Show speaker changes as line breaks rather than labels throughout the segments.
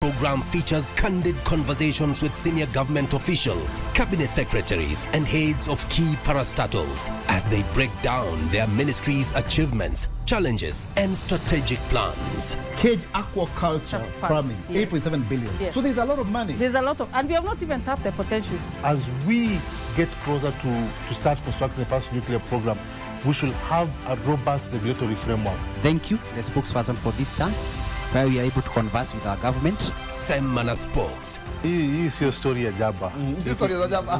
program features candid conversations with senior government officials, cabinet secretaries, and heads of key parastatals as they break down their ministry's achievements, challenges, and strategic plans.
Cage aquaculture farming, yes. 8.7 billion.
Yes.
So there's a lot of money.
There's a lot of, and we have not even tapped the potential.
As we get closer to start constructing the first nuclear program, we should have a robust regulatory framework.
Thank you, the spokesperson, for this chance, where we are able to converse with our government.
Semana Spokes.
Hii sio story ya jaba.
Sio story ya jaba.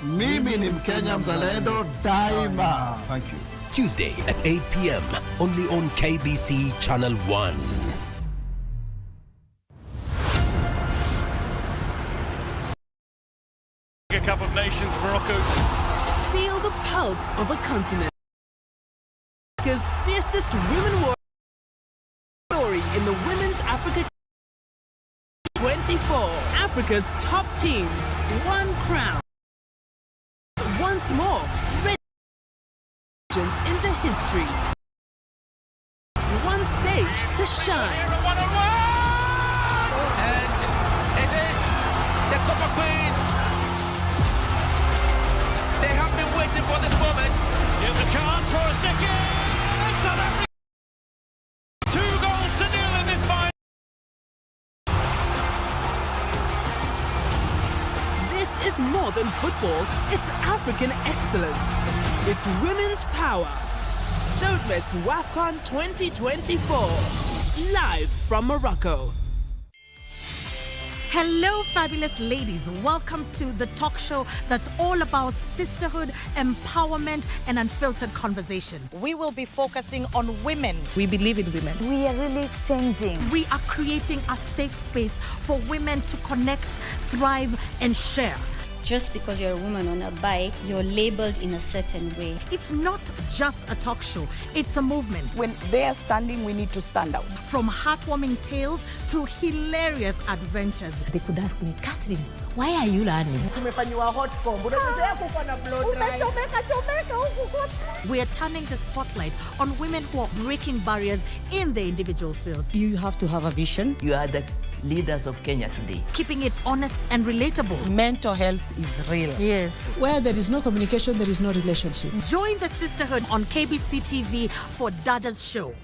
Mimi ni Mkenya mzalendo daima. Thank you.
Tuesday at 8 p.m. only on KBC Channel 1.
A Cup of Nations, Morocco.
Feel the pulse of a continent. Africa's fiercest women war story in the Women's Africa 24. Africa's top teams, one crown. Once more, legends into history. One stage to shine.
And it is the Copa Queen. They have been waiting for this moment. Here's a chance for a second. South Africa. 2 goals to 0 in this final.
This is more than football, it's African excellence. It's women's power. Don't miss WAFCON 2024. Live from Morocco.
Hello, fabulous ladies. Welcome to the talk show that's all about sisterhood, empowerment, and unfiltered conversation. We will be focusing on women.
We believe in women.
We are really changing.
We are creating a safe space for women to connect, thrive, and share.
Just because you're a woman on a bike, you're labeled in a certain way.
It's not just a talk show, it's a movement.
When they are standing, we need to stand out.
From heartwarming tales to hilarious adventures.
They could ask me, Catherine, why are you learning?
We are turning the spotlight on women who are breaking barriers in their individual fields.
You have to have a vision.
You are the leaders of Kenya today.
Keeping it honest and relatable.
Mental health is real.
Yes.
Where there is no communication, there is no relationship.
Join the sisterhood on KBC TV for Dada's show.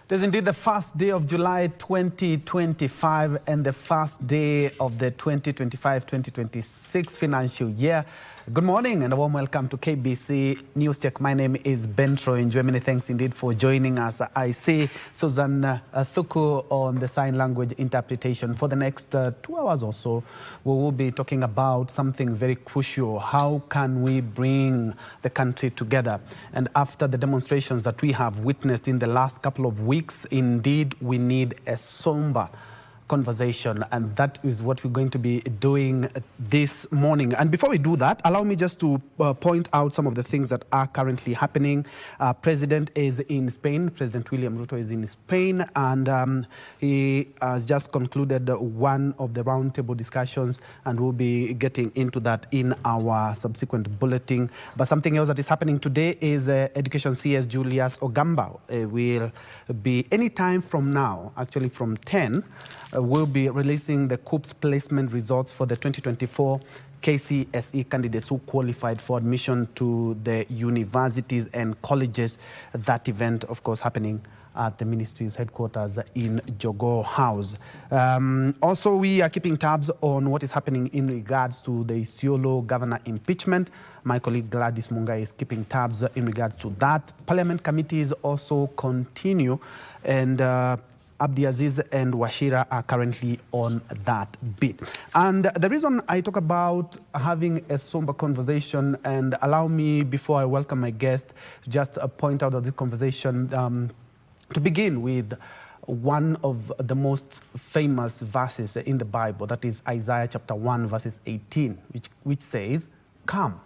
It is indeed the first day of July 2025 and the first day of the 2025-2026 financial year. Good morning and a warm welcome to KBC News Check. My name is Ben Troy. Many thanks indeed for joining us. I see Susan Thuku on the sign language interpretation. For the next 2 hours or so, we will be talking about something very crucial. How can we bring the country together? And after the demonstrations that we have witnessed in the last couple of weeks, indeed, we need a somber conversation, and that is what we're going to be doing this morning. And before we do that, allow me just to point out some of the things that are currently happening. President is in Spain. President William Ruto is in Spain, and he has just concluded one of the roundtable discussions, and we'll be getting into that in our subsequent bulletin. But something else that is happening today is Education CS Julius Ogamba will be any time from now, actually from 10, will be releasing the COOPS placement results for the 2024 KCSE candidates who qualified for admission to the universities and colleges. That event, of course, happening at the ministry's headquarters in Jogoo House. Also, we are keeping tabs on what is happening in regards to the Isiolo governor impeachment. My colleague Gladys Munga is keeping tabs in regards to that. Parliament committees also continue, and Abdiaziz and Washira are currently on that beat. And the reason I talk about having a somber conversation, and allow me, before I welcome my guest, to just point out of this conversation, to begin with one of the most famous verses in the Bible, that is Isaiah chapter 1, verses 18, which says, "Come,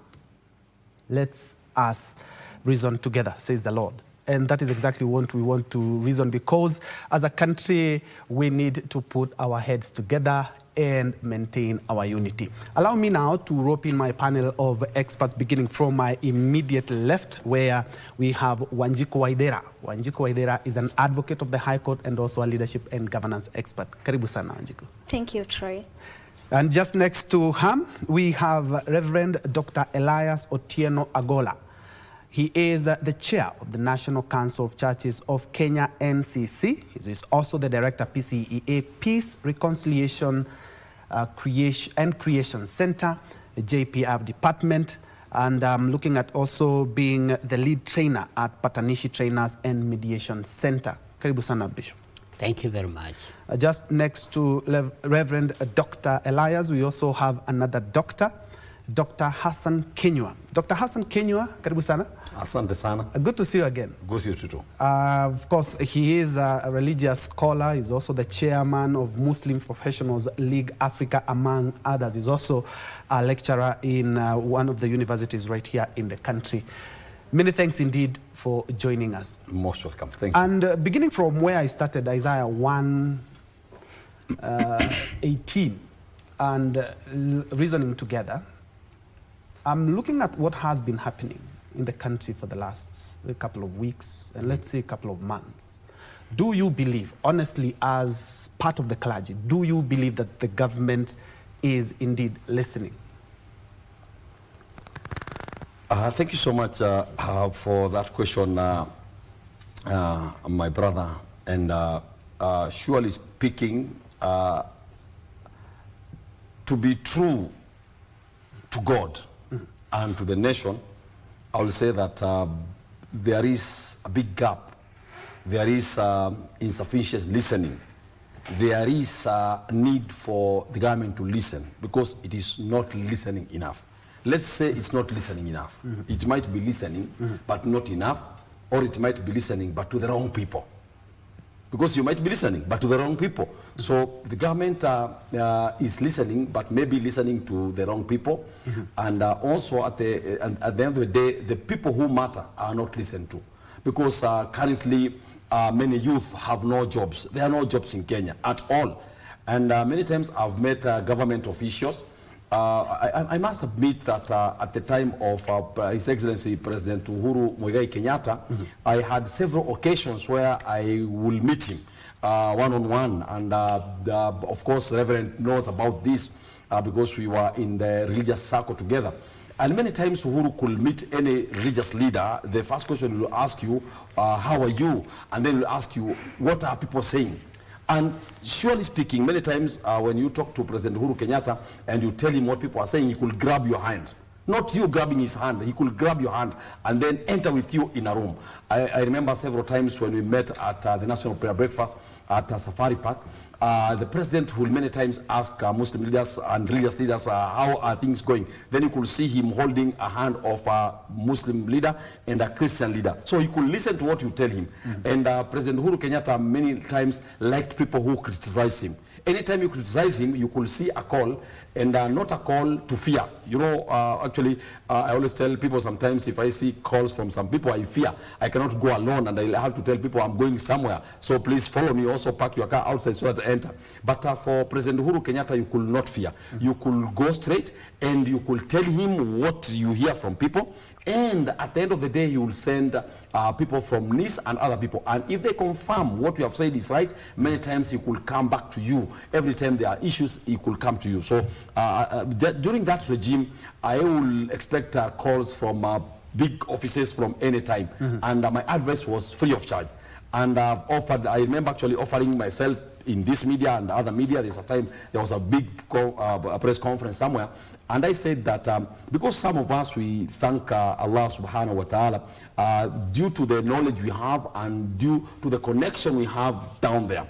let's us reason together, says the Lord." And that is exactly what we want to reason, because as a country, we need to put our heads together and maintain our unity. Allow me now to rope in my panel of experts, beginning from my immediate left, where we have Wanjiku Waithera. Wanjiku Waithera is an advocate of the High Court and also a leadership and governance expert. Karibu sana, Wanjiku.
Thank you, Troy.
And just next to him, we have Reverend Dr. Elias Otieno Agola. He is the chair of the National Council of Churches of Kenya, NCC. He is also the director, PCEA, Peace, Reconciliation, Creation Center, JPF Department, and looking at also being the lead trainer at Patanishi Trainers and Mediation Center. Karibu sana, Bishop.
Thank you very much.
Just next to Reverend Dr. Elias, we also have another doctor, Dr. Hassan Kenywa. Dr. Hassan Kenywa, karibu sana.
Asante sana.
Good to see you again.
Good to see you too.
Of course, he is a religious scholar. He's also the chairman of Muslim Professionals League Africa, among others. He's also a lecturer in one of the universities right here in the country. Many thanks indeed for joining us.
Most welcome. Thank you.
And beginning from where I started, Isaiah 1, 18, and reasoning together, I'm looking at what has been happening in the country for the last couple of weeks, and let's say a couple of months. Do you believe, honestly, as part of the clergy, do you believe that the government is indeed listening?
Thank you so much for that question, my brother. And surely speaking, to be true to God and to the nation, I will say that there is a big gap. There is insufficient listening. There is a need for the government to listen, because it is not listening enough. Let's say it's not listening enough. It might be listening, but not enough, or it might be listening, but to the wrong people. Because you might be listening, but to the wrong people. So the government is listening, but maybe listening to the wrong people. And also at the end of the day, the people who matter are not listened to. Because currently, many youth have no jobs. There are no jobs in Kenya at all. And many times I've met government officials. I must admit that at the time of His Excellency President Uhuru Muigai Kenyatta, I had several occasions where I will meet him one-on-one. And of course, Reverend knows about this because we were in the religious circle together. And many times Uhuru could meet any religious leader. The first question will ask you, how are you? And then will ask you, what are people saying? And surely speaking, many times when you talk to President Uhuru Kenyatta and you tell him what people are saying, he could grab your hand. Not you grabbing his hand, he could grab your hand and then enter with you in a room. I remember several times when we met at the National Prayer Breakfast at Safari Park, the president will many times ask Muslim leaders and religious leaders, how are things going? Then you could see him holding a hand of a Muslim leader and a Christian leader. So he could listen to what you tell him. And President Uhuru Kenyatta many times liked people who criticize him. Anytime you criticize him, you could see a call, and not a call to fear. You know, actually, I always tell people sometimes if I see calls from some people, I fear. I cannot go alone, and I have to tell people I'm going somewhere. So please follow me. Also park your car outside so that I enter. But for President Uhuru Kenyatta, you could not fear. You could go straight, and you could tell him what you hear from people. And at the end of the day, he will send people from NIS and other people. And if they confirm what you have said is right, many times he could come back to you. Every time there are issues, he could come to you. So during that regime, I will expect calls from big offices from any time. And my advice was free of charge. And I've offered, I remember actually offering myself in this media and other media. There's a time there was a big press conference somewhere, And I said that because some of us, we thank Allah subhanahu wa ta'ala due to the knowledge we have and due to the connection we have down there.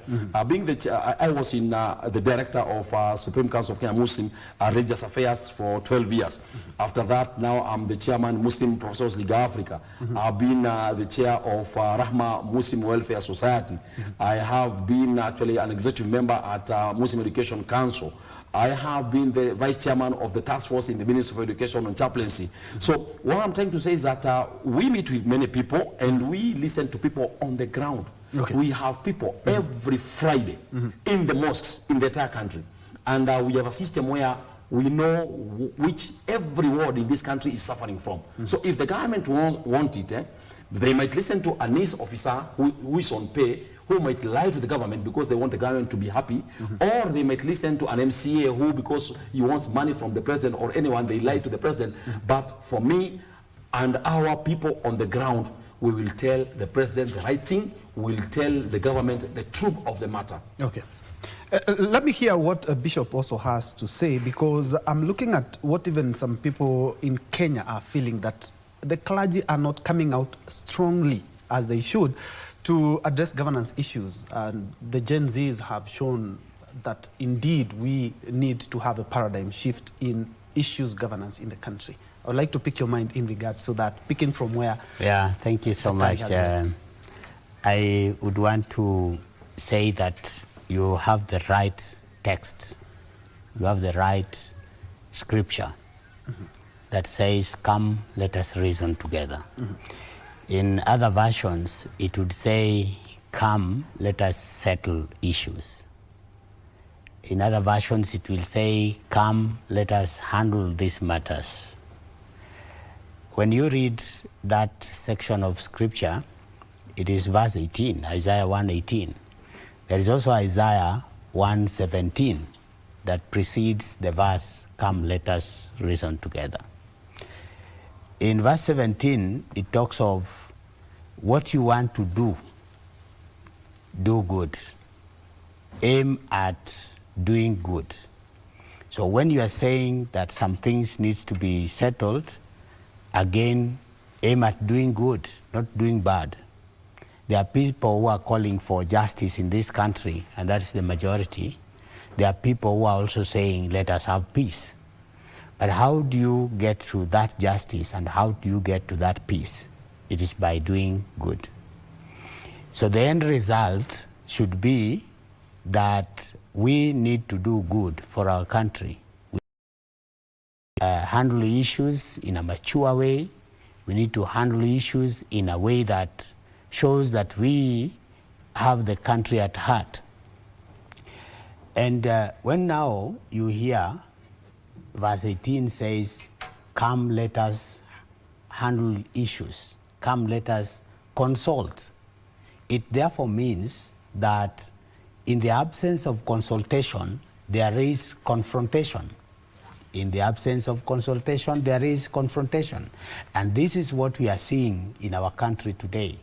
Being the I was in the director of Supreme Council of Kenya Muslim Religious Affairs for 12 years. After that, now I'm the chairman Muslim Professors League Africa. I've been the chair of Rahma Muslim Welfare Society. I have been actually an executive member at Muslim Education Council. I have been the vice chairman of the task force in the Ministry of Education on chaplaincy. So what I'm trying to say is that we meet with many people and we listen to people on the ground.
Okay.
We have people every Friday in the mosques in the entire country. And we have a system where we know which every ward in this country is suffering from. So if the government want it, they might listen to a NIS officer who is on pay, who might lie to the government because they want the government to be happy, or they might listen to an MCA who, because he wants money from the president or anyone, they lie to the president. But for me and our people on the ground, we will tell the president the right thing, we'll tell the government the truth of the matter.
Okay. Let me hear what Bishop also has to say, because I'm looking at what even some people in Kenya are feeling, that the clergy are not coming out strongly as they should to address governance issues. And the Gen Zs have shown that indeed we need to have a paradigm shift in issues governance in the country. I would like to pick your mind in regards to that, picking from where...
Yeah, thank you so much. I would want to say that you have the right text, you have the right scripture that says, come, let us reason together. In other versions, it would say, come, let us settle issues. In other versions, it will say, come, let us handle these matters. When you read that section of scripture, it is verse 18, Isaiah 1:18. There is also Isaiah 1:17 that precedes the verse, come, let us reason together. In verse 17, it talks of what you want to do good. Aim at doing good. So when you are saying that some things needs to be settled, again, aim at doing good, not doing bad. There are people who are calling for justice in this country, and that is the majority. There are people who are also saying, let us have peace. But how do you get to that justice and how do you get to that peace? It is by doing good. So the end result should be that we need to do good for our country. We handle issues in a mature way. We need to handle issues in a way that shows that we have the country at heart. And when now you hear verse 18 says, come, let us handle issues. Come, let us consult. It therefore means that in the absence of consultation, there is confrontation. In the absence of consultation, there is confrontation. And this is what we are seeing in our country today,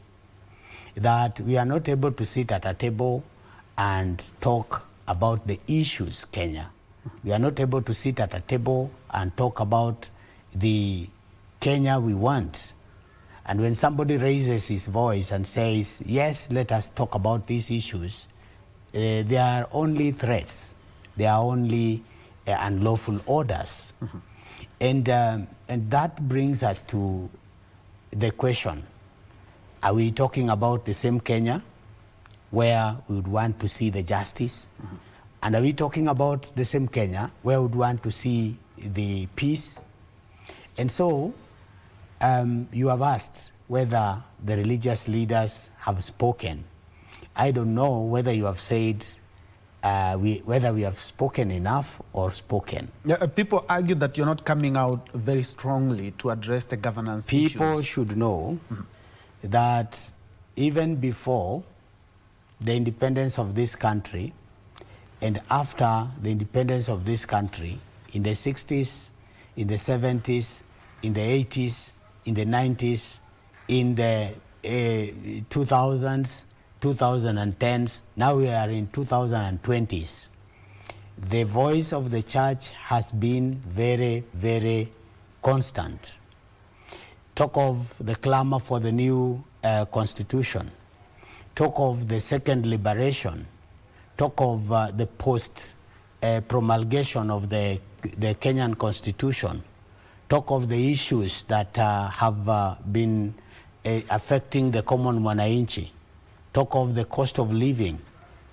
that we are not able to sit at a table and talk about the issues, Kenya. We are not able to sit at a table and talk about the Kenya we want. And when somebody raises his voice and says, yes, let us talk about these issues, they are only threats. They are only unlawful orders. And that brings us to the question, are we talking about the same Kenya where we would want to see the justice? And are we talking about the same Kenya where we would want to see the peace? And so you have asked whether the religious leaders have spoken. I don't know whether you have said whether we have spoken enough or spoken.
Yeah, people argue that you're not coming out very strongly to address the governance issues.
People should know that even before the independence of this country and after the independence of this country, in the 60s, in the 70s, in the 80s, in the 90s, in the 2000s, 2010s, now we are in 2020s. the voice of the church has been very, very constant. Talk of the clamor for the new constitution. Talk of the second liberation. Talk of the post-promulgation of the Kenyan constitution. Talk of the issues that have been affecting the common mwananchi. Talk of the cost of living.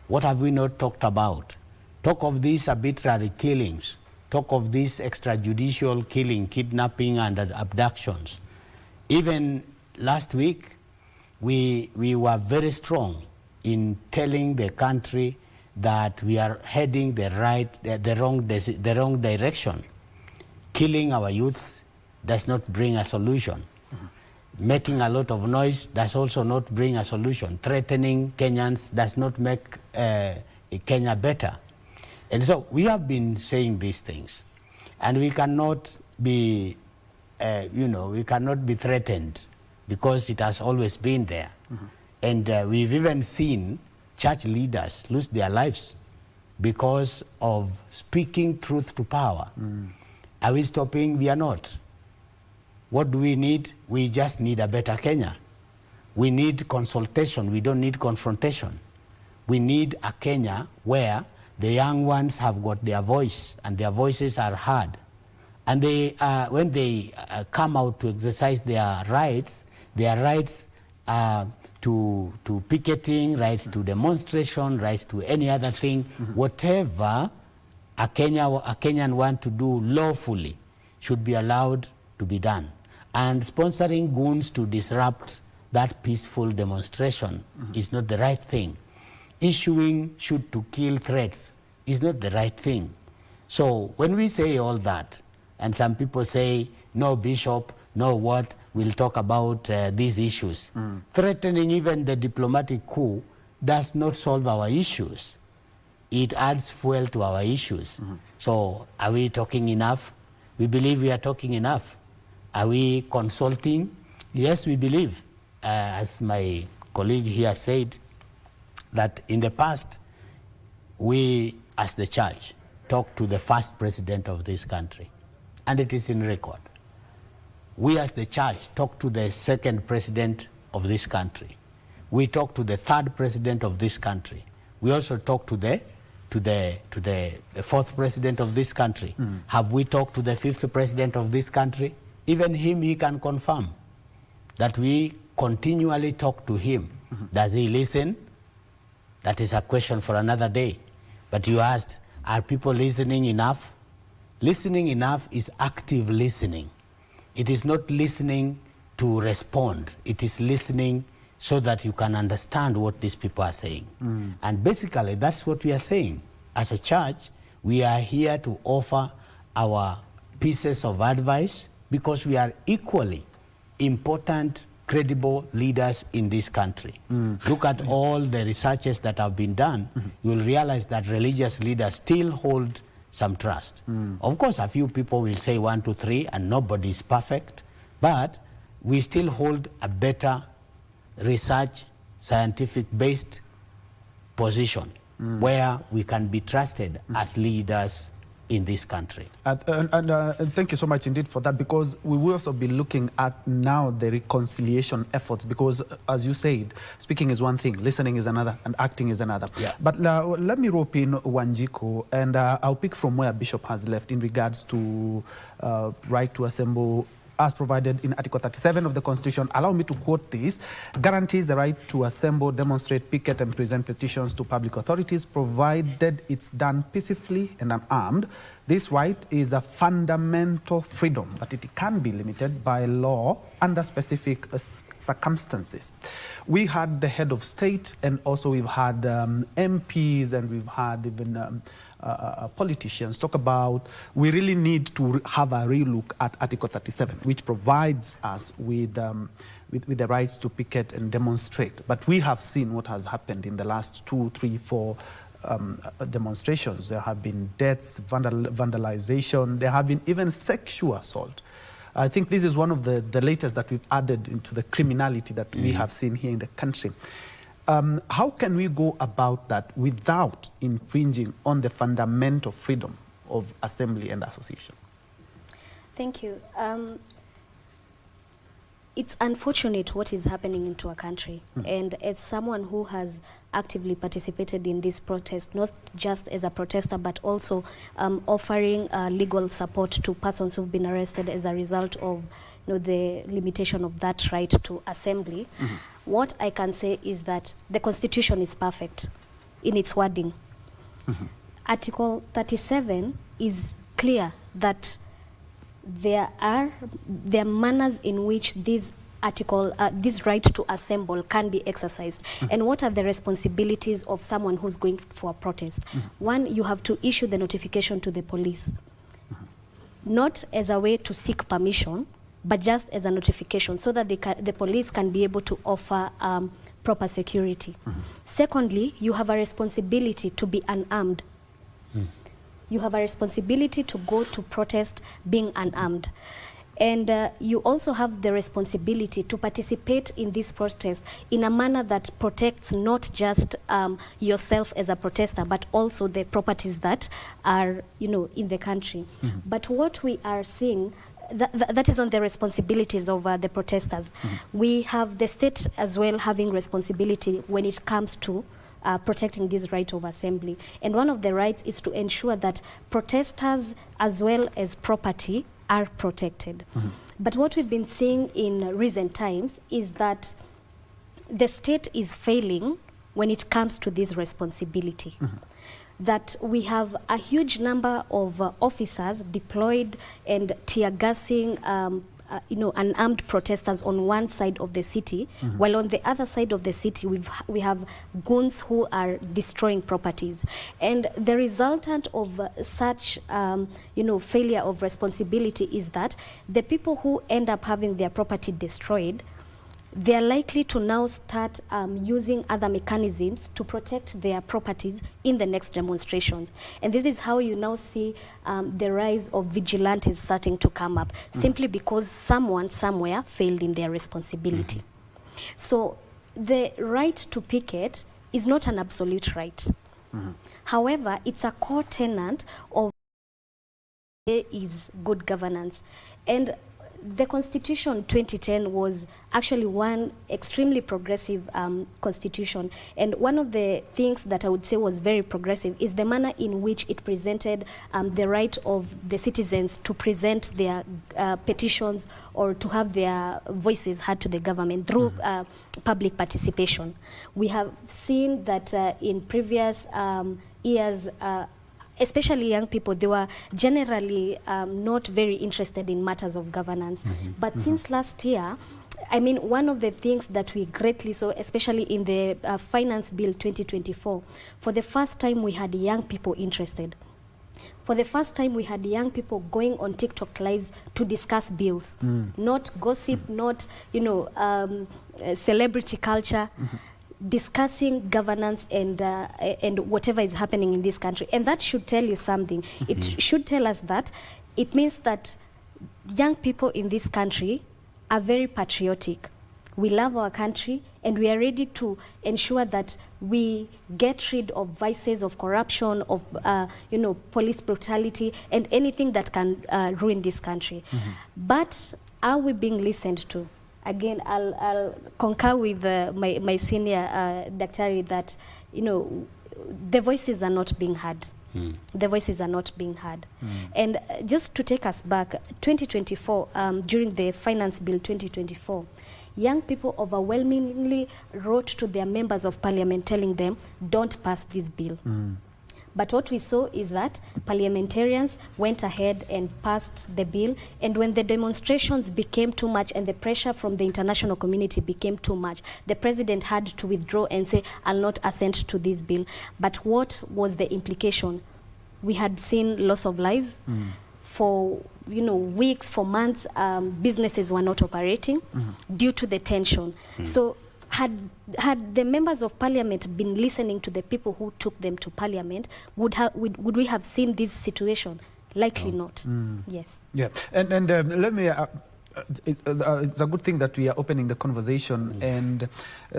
What have we not talked about? Talk of these arbitrary killings. Talk of this extrajudicial killing, kidnapping, and abductions. Even last week, we were very strong in telling the country that we are heading the wrong direction. Killing our youth does not bring a solution. Making a lot of noise does also not bring a solution. Threatening Kenyans does not make Kenya better. And so we have been saying these things, and we cannot be, we cannot be threatened because it has always been there. And we've even seen church leaders lose their lives because of speaking truth to power. Are we stopping? We are not. What do we need? We just need a better Kenya. We need consultation. We don't need confrontation. We need a Kenya where the young ones have got their voice and their voices are heard. And they, when they come out to exercise their rights to picketing, rights to demonstration, rights to any other thing, whatever a Kenyan want to do lawfully should be allowed to be done. And sponsoring goons to disrupt that peaceful demonstration is not the right thing. Issuing shoot to kill threats is not the right thing. So when we say all that, and some people say, no bishop, no what, we'll talk about these issues. Threatening even the diplomatic coup does not solve our issues. It adds fuel to our issues. So are we talking enough? We believe we are talking enough. Are we consulting? Yes, we believe. As my colleague here said, that in the past, we as the church talked to the first president of this country, and it is in record. We as the church talked to the second president of this country. We talked to the third president of this country. We also talked to the fourth president of this country. Have we talked to the fifth president of this country? Even him, he can confirm that we continually talk to him. Does he listen? That is a question for another day. But you asked, are people listening enough? Listening enough is active listening. It is not listening to respond. It is listening so that you can understand what these people are saying. And basically, that's what we are saying. As a church, we are here to offer our pieces of advice because we are equally important, credible leaders in this country. Look at all the researches that have been done. You'll realize that religious leaders still hold some trust. Of course, a few people will say 1, 2, 3, and nobody is perfect, but we still hold a better research, scientific-based position where we can be trusted as leaders in this country.
And thank you so much indeed for that, because we will also be looking at now the reconciliation efforts, because as you said, speaking is one thing, listening is another, and acting is another. But let me rope in Wanjiku, and I'll pick from where Bishop has left in regards to right to assemble as provided in Article 37 of the Constitution. Allow me to quote this: guarantees the right to assemble, demonstrate, picket, and present petitions to public authorities, provided it's done peacefully and unarmed. This right is a fundamental freedom, but it can be limited by law under specific circumstances. We had the head of state, and also we've had MPs, and we've had even politicians talk about we really need to have a real look at Article 37, which provides us with the rights to picket and demonstrate. But we have seen what has happened in the last 2, 3, 4 demonstrations. There have been deaths, vandalization, there have been even sexual assault. I think this is one of the latest that we've added into the criminality that we have seen here in the country. How can we go about that without infringing on the fundamental freedom of assembly and association?
Thank you. It's unfortunate what is happening into our country. And as someone who has actively participated in this protest, not just as a protester, but also offering legal support to persons who've been arrested as a result of the limitation of that right to assembly, what I can say is that the Constitution is perfect in its wording. Article 37 is clear that there are manners in which this right to assemble can be exercised. And what are the responsibilities of someone who's going for a protest? One, you have to issue the notification to the police, not as a way to seek permission, but just as a notification so that the police can be able to offer proper security. Secondly, you have a responsibility to be unarmed. You have a responsibility to go to protest being unarmed. And you also have the responsibility to participate in this protest in a manner that protects not just yourself as a protester, but also the properties that are, in the country. But what we are seeing, that is on the responsibilities of the protesters. We have the state as well having responsibility when it comes to protecting this right of assembly. And one of the rights is to ensure that protesters as well as property are protected. But what we've been seeing in recent times is that the state is failing when it comes to this responsibility. That we have a huge number of officers deployed and tear gassing unarmed protesters on one side of the city, while on the other side of the city we have goons who are destroying properties. And the resultant of such failure of responsibility is that the people who end up having their property destroyed, they are likely to now start using other mechanisms to protect their properties in the next demonstrations. And this is how you now see the rise of vigilantes starting to come up, simply because someone somewhere failed in their responsibility. So the right to picket is not an absolute right. However, it's a core tenet of is good governance. And the Constitution 2010 was actually one extremely progressive constitution. And one of the things that I would say was very progressive is the manner in which it presented the right of the citizens to present their petitions or to have their voices heard to the government through public participation. We have seen that in previous years, especially young people, they were generally not very interested in matters of governance. But since last year, I mean, one of the things that we greatly saw, especially in the Finance Bill 2024, for the first time we had young people interested. For the first time we had young people going on TikTok lives to discuss bills, not gossip, not, celebrity culture, discussing governance and whatever is happening in this country. And that should tell you something. It should tell us that it means that young people in this country are very patriotic. We love our country and we are ready to ensure that we get rid of vices of corruption, of police brutality and anything that can ruin this country. But are we being listened to? Again, I'll concur with my senior Daktari that, the voices are not being heard. The voices are not being heard. And just to take us back, 2024, during the Finance Bill 2024, young people overwhelmingly wrote to their members of parliament telling them, don't pass this bill. But what we saw is that parliamentarians went ahead and passed the bill, and when the demonstrations became too much and the pressure from the international community became too much, the president had to withdraw and say, I'll not assent to this bill. But what was the implication? We had seen loss of lives. For weeks, for months, businesses were not operating due to the tension. So had the members of parliament been listening to the people who took them to parliament, would we have seen this situation? Likely not. Yes.
Yeah, and let me It's a good thing that we are opening the conversation. Yes. And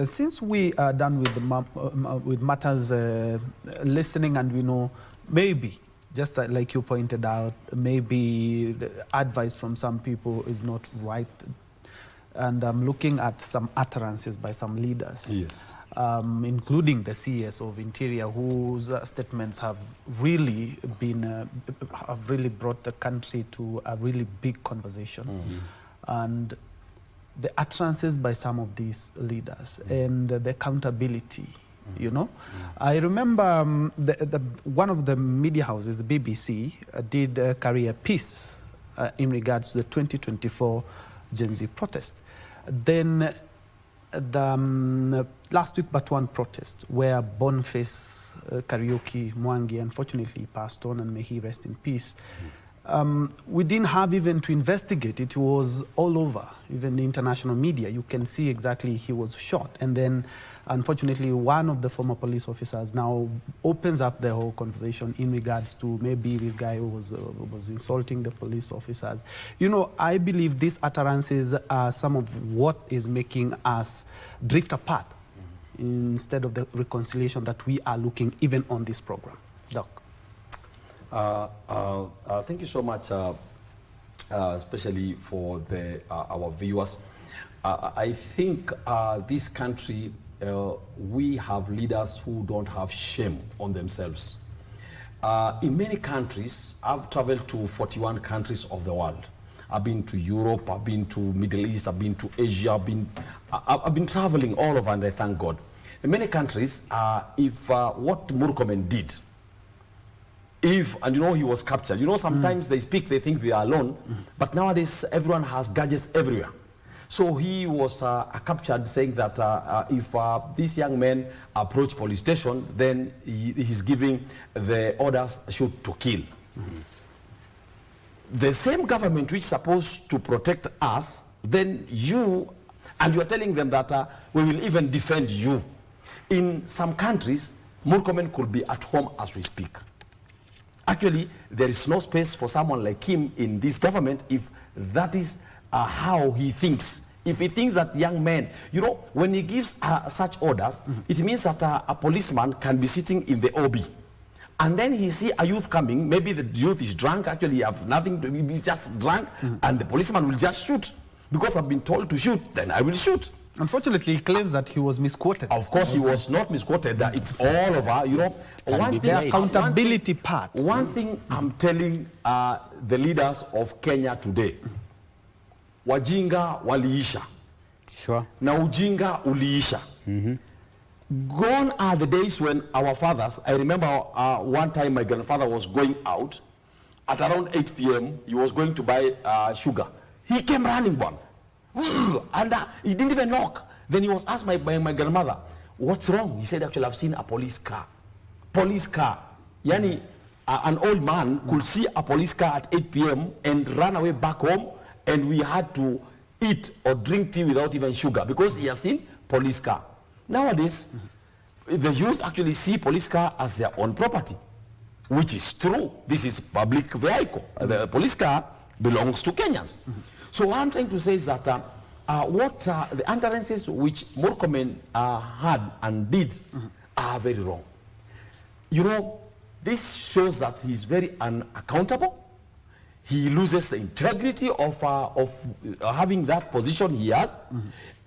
since we are done with matters listening, and we know maybe, just like you pointed out, maybe the advice from some people is not right. And I'm looking at some utterances by some leaders, yes, including the CS of Interior, whose statements have really been brought the country to a really big conversation. And the utterances by some of these leaders and the accountability. You know, I remember one of the media houses, the BBC, did carry a piece in regards to the 2024 Gen Z protest. Then the last week but one protest where Boniface Karaoke Mwangi unfortunately passed on, and may he rest in peace. We didn't have even to investigate. It was all over, even the international media. You can see exactly he was shot. And then, unfortunately, one of the former police officers now opens up the whole conversation in regards to maybe this guy who was insulting the police officers. You know, I believe these utterances are some of what is making us drift apart instead of the reconciliation that we are looking even on this program. Doc.
Thank you so much, especially for our viewers. I think this country, we have leaders who don't have shame on themselves. In many countries, I've traveled to 41 countries of the world. I've been to Europe, I've been to Middle East, I've been to Asia, I've been traveling all over, and I thank God. In many countries, if what Murkomen did, and you know he was captured, you know sometimes they speak, they think they are alone, but nowadays everyone has gadgets everywhere. So he was captured, saying that if this young man approach police station, then he's giving the orders shoot to kill. The same government which is supposed to protect us, then you are telling them that we will even defend you. In some countries, Murkomen could be at home as we speak. Actually, there is no space for someone like him in this government if that is how he thinks. If he thinks that young men, you know, when he gives such orders, it means that a policeman can be sitting in the OB. And then he see a youth coming, maybe the youth is drunk, actually he have nothing to do, he's just drunk, and the policeman will just shoot. Because I've been told to shoot, then I will shoot.
Unfortunately, he claims that he was misquoted.
Of course, he was not misquoted. It's all over. You know,
the accountability part.
One thing I'm telling the leaders of Kenya today, wajinga waliisha.
Sure.
Na ujinga uliisha. Gone are the days when our fathers, I remember one time my grandfather was going out at around 8 p.m. He was going to buy sugar. He came running one. And he didn't even knock. Then he was asked by my grandmother, what's wrong? He said, actually, I've seen a police car. Police car. Yani, an old man could see a police car at 8 p.m. and run away back home, and we had to eat or drink tea without even sugar because he has seen police car. Nowadays, the youth actually see police car as their own property, which is true. This is public vehicle. The police car belongs to Kenyans. So what I'm trying to say is that the utterances which Murkomen had and did are very wrong. You know, this shows that he's very unaccountable. He loses the integrity of having that position he has.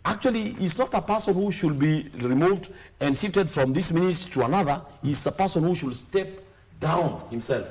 Actually, he's not a person who should be removed and shifted from this ministry to another. He's a person who should step down himself.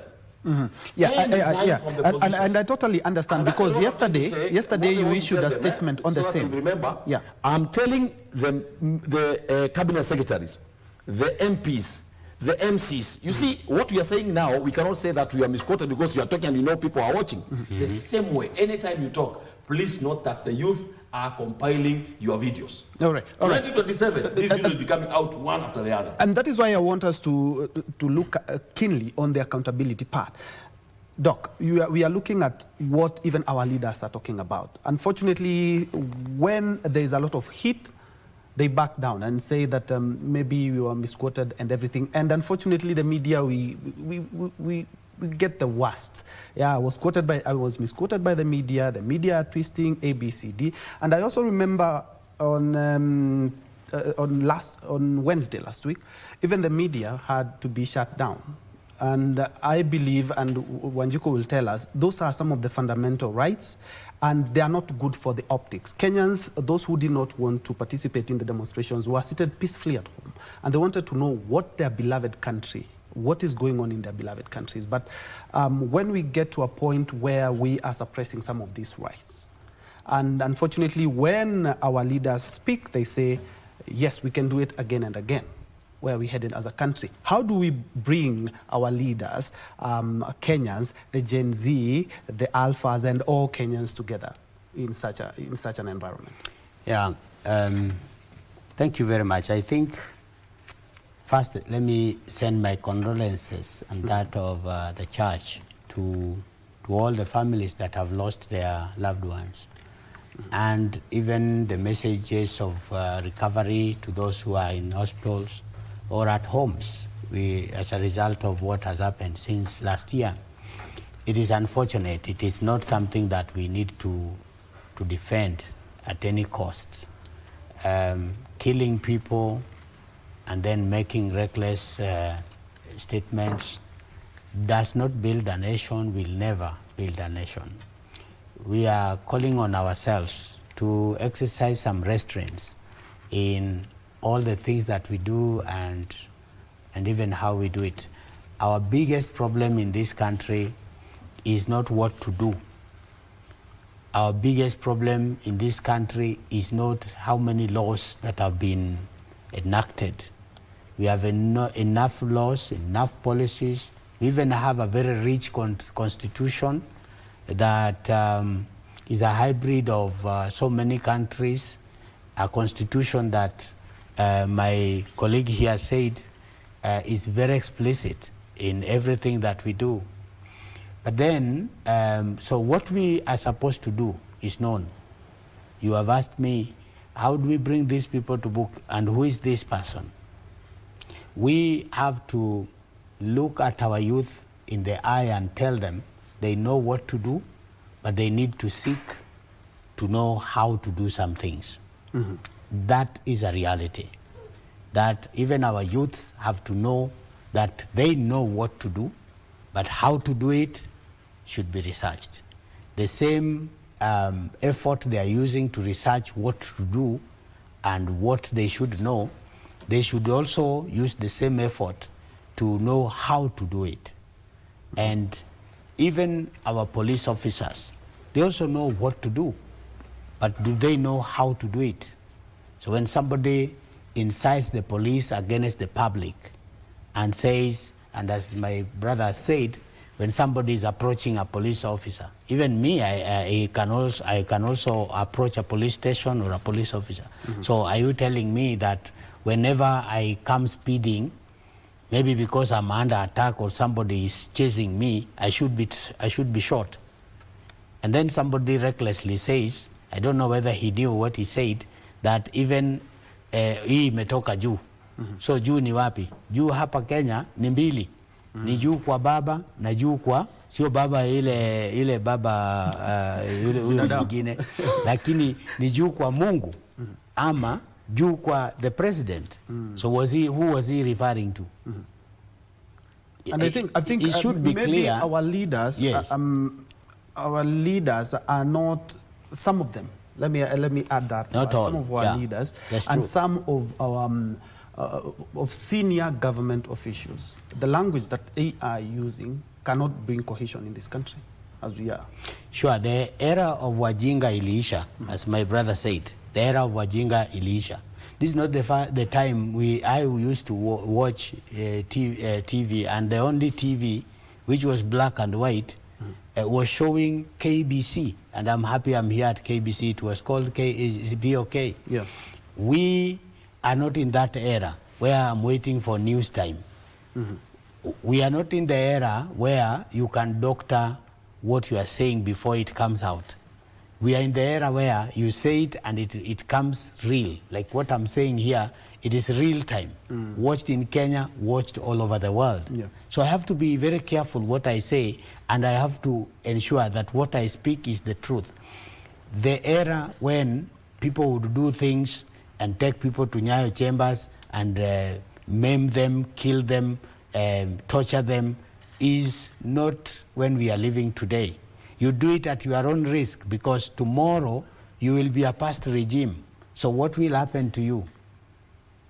Yeah, and I totally understand, because yesterday you issued a statement on the same.
Remember,
yeah,
I'm telling them, the cabinet secretaries, the MPs, the MCs. You see, what we are saying now, we cannot say that we are misquoted because you are talking and you know people are watching. The same way, anytime you talk, please note that the youth are compiling your videos.
All right.
2027, this video is becoming out one after the other.
And that is why I want us to look keenly on the accountability part. Doc, we are looking at what even our leaders are talking about. Unfortunately, when there is a lot of heat, they back down and say that maybe we were misquoted and everything. And unfortunately, the media, we get the worst. Yeah, I was misquoted by the media twisting ABCD. And I also remember on Wednesday last week, even the media had to be shut down. And I believe, and Wanjiku will tell us, those are some of the fundamental rights, and they are not good for the optics. Kenyans, those who did not want to participate in the demonstrations, were seated peacefully at home, and they wanted to know what their beloved country, what is going on in their beloved countries. But when we get to a point where we are suppressing some of these rights, and unfortunately, when our leaders speak, they say, yes, we can do it again and again. Where are we headed as a country? How do we bring our leaders, Kenyans, the Gen Z, the Alphas, and all Kenyans together in such an environment?
Yeah, thank you very much. I think first let me send my condolences and that of the church to all the families that have lost their loved ones, and even the messages of recovery to those who are in hospitals or at homes as a result of what has happened since last year. It is unfortunate. It is not something that we need to defend at any cost. Killing people and then making reckless statements does not build a nation, will never build a nation. We are calling on ourselves to exercise some restraints in all the things that we do and even how we do it. Our biggest problem in this country is not what to do. Our biggest problem in this country is not how many laws that have been enacted. We have enough laws, enough policies. We even have a very rich constitution that is a hybrid of so many countries, a constitution that my colleague here said is very explicit in everything that we do. But then, so what we are supposed to do is known. You have asked me, how do we bring these people to book, and who is this person? We have to look at our youth in the eye and tell them they know what to do, but they need to seek to know how to do some things. Mm-hmm. That is a reality. That even our youth have to know that they know what to do, but how to do it should be researched. The same effort they are using to research what to do and what they should know, they should also use the same effort to know how to do it. And even our police officers, they also know what to do, but do they know how to do it? So when somebody incites the police against the public and says, and as my brother said, when somebody is approaching a police officer, even me, I can also approach a police station or a police officer. Mm-hmm. So are you telling me that whenever I come speeding, maybe because I'm under attack or somebody is chasing me, I should be shot? And then somebody recklessly says, I don't know whether he knew what he said, that even hii imetoka juu. Mm-hmm. So juu ni wapi? Juu hapa Kenya ni mbili. Mm-hmm. Ni juu kwa baba na juu kwa sio baba ile baba yule mwingine lakini ni juu kwa Mungu. Mm-hmm. Ama juu kwa the president. Mm-hmm. So who was he referring to? Mm-hmm.
And I think
it should be
maybe
clear.
Our leaders,
yes.
Our leaders are not, some of them, let me add that.
Not all.
Some of our leaders and some of our of senior government officials, the language that they are using cannot bring cohesion in this country as we are.
Sure, the era of Wajinga iliisha, as my brother said. The era of Wajinga iliisha. This is not the time I used to watch TV, and the only TV which was black and white was showing KBC, and I'm happy I'm here at KBC. It was called BOK.
Yeah.
We are not in that era where I'm waiting for news time. Mm-hmm. We are not in the era where you can doctor what you are saying before it comes out. We are in the era where you say it and it comes real. Like what I'm saying here, it is real time. Watched in Kenya, watched all over the world.
Yeah.
So I have to be very careful what I say, and I have to ensure that what I speak is the truth. The era when people would do things and take people to Nyayo chambers and maim them, kill them, torture them, is not when we are living today. You do it at your own risk, because tomorrow you will be a past regime. So what will happen to you?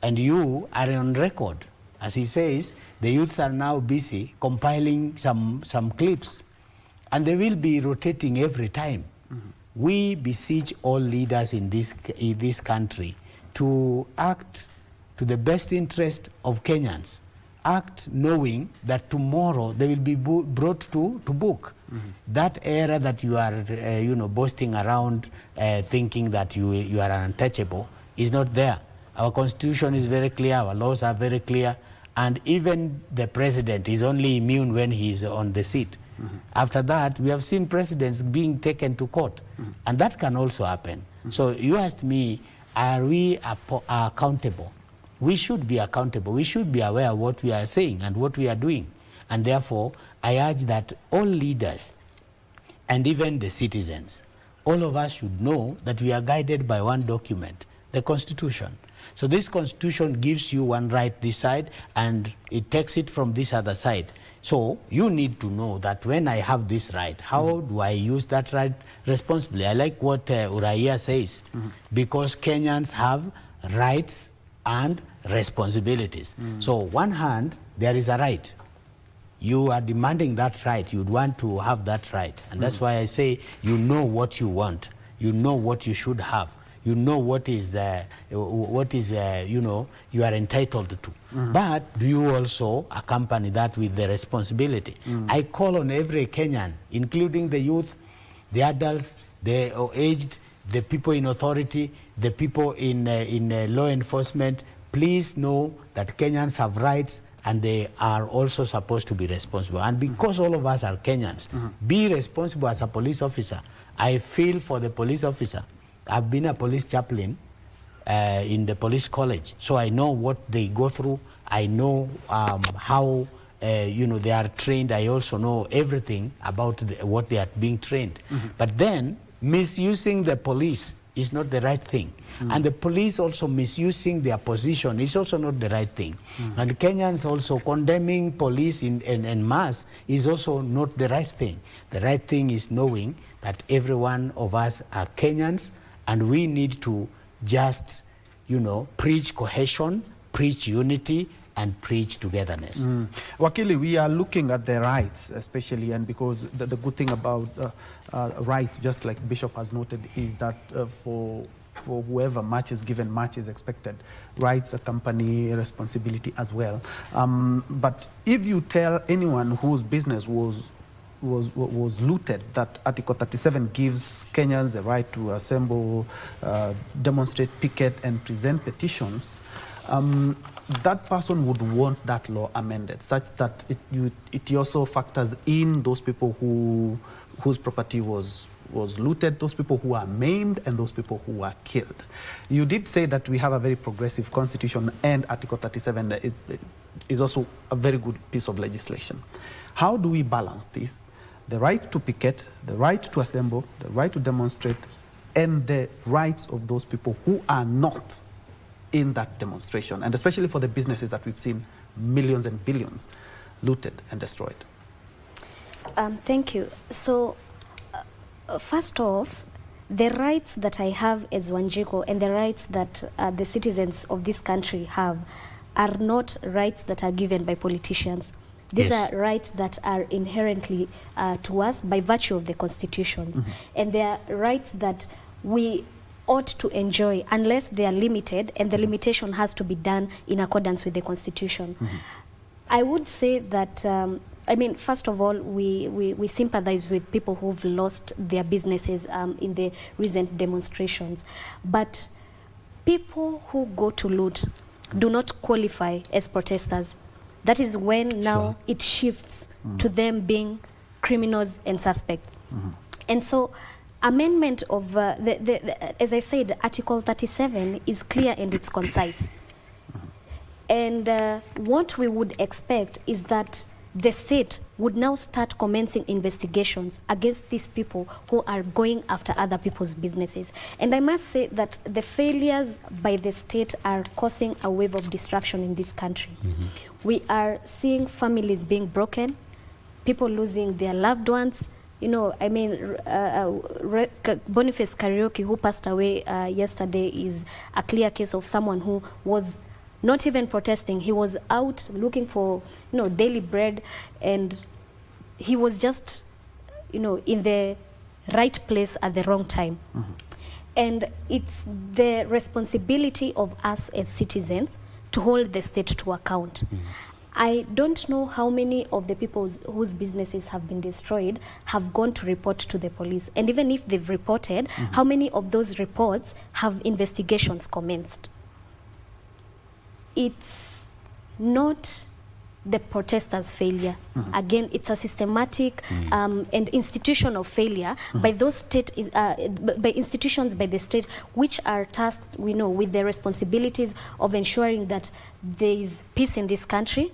And you are on record. As he says, the youths are now busy compiling some clips, and they will be rotating every time. We beseech all leaders in this country to act to the best interest of Kenyans. Act knowing that tomorrow they will be brought to book. That era that you are boasting around, thinking that you are untouchable, is not there. Our constitution is very clear, our laws are very clear, and even the president is only immune when he is on the seat. After that, we have seen presidents being taken to court, and that can also happen. So you asked me, are we accountable? We should be accountable. We should be aware of what we are saying and what we are doing. And therefore, I urge that all leaders and even the citizens, all of us should know that we are guided by one document, the Constitution. So this Constitution gives you one right this side and it takes it from this other side. So you need to know that when I have this right, how do I use that right responsibly? I like what Uraia says, because Kenyans have rights and responsibilities. So one hand, there is a right. You are demanding that right. You'd want to have that right. And that's why I say you know what you want. You know what you should have. You know what is you are entitled to. But do you also accompany that with the responsibility? I call on every Kenyan, including the youth, the adults, the aged, the people in authority, the people in law enforcement, please know that Kenyans have rights and they are also supposed to be responsible. And because all of us are Kenyans, be responsible as a police officer. I feel for the police officer. I've been a police chaplain in the police college, so I know what they go through. I know how they are trained. I also know everything about what they are being trained. But then misusing the police is not the right thing. And the police also misusing their position is also not the right thing. And Kenyans also condemning police in mass is also not the right thing. The right thing is knowing that every one of us are Kenyans, and we need to just, preach cohesion, preach unity, and preach togetherness.
Wakili, we are looking at the rights especially, and because the good thing about rights, just like Bishop has noted, is that for whoever much is given, much is expected. Rights accompany responsibility as well. But if you tell anyone whose business was looted that Article 37 gives Kenyans the right to assemble, demonstrate, picket, and present petitions, that person would want that law amended such that it also factors in those people whose property was looted, those people who are maimed, and those people who are killed. You did say that we have a very progressive constitution, and Article 37 is also a very good piece of legislation. How do we balance this? The right to picket, the right to assemble, the right to demonstrate, and the rights of those people who are not in that demonstration, and especially for the businesses that we've seen millions and billions looted and destroyed.
Thank you. So, first off, the rights that I have as Wanjiku and the rights that the citizens of this country have are not rights that are given by politicians. These are rights that are inherently to us by virtue of the Constitution. And they are rights that we ought to enjoy unless they are limited, and the limitation has to be done in accordance with the Constitution. I would say that, first of all, we sympathize with people who've lost their businesses in the recent demonstrations. But people who go to loot do not qualify as protesters. That is when now it shifts to them being criminals and suspects. And so amendment of, as I said, Article 37 is clear and it's concise. And what we would expect is that the state would now start commencing investigations against these people who are going after other people's businesses. And I must say that the failures by the state are causing a wave of destruction in this country. We are seeing families being broken, people losing their loved ones. You know, I mean, Boniface Karaoke, who passed away yesterday, is a clear case of someone who was not even protesting. He was out looking for, you know, daily bread, and he was just, you know, in the right place at the wrong time. And it's the responsibility of us as citizens to hold the state to account. I don't know how many of the people whose businesses have been destroyed have gone to report to the police. And even if they've reported, how many of those reports have investigations commenced? It's not the protesters' failure. Again, it's a systematic and institutional failure by those by institutions by the state, which are tasked, we know, with the responsibilities of ensuring that there is peace in this country.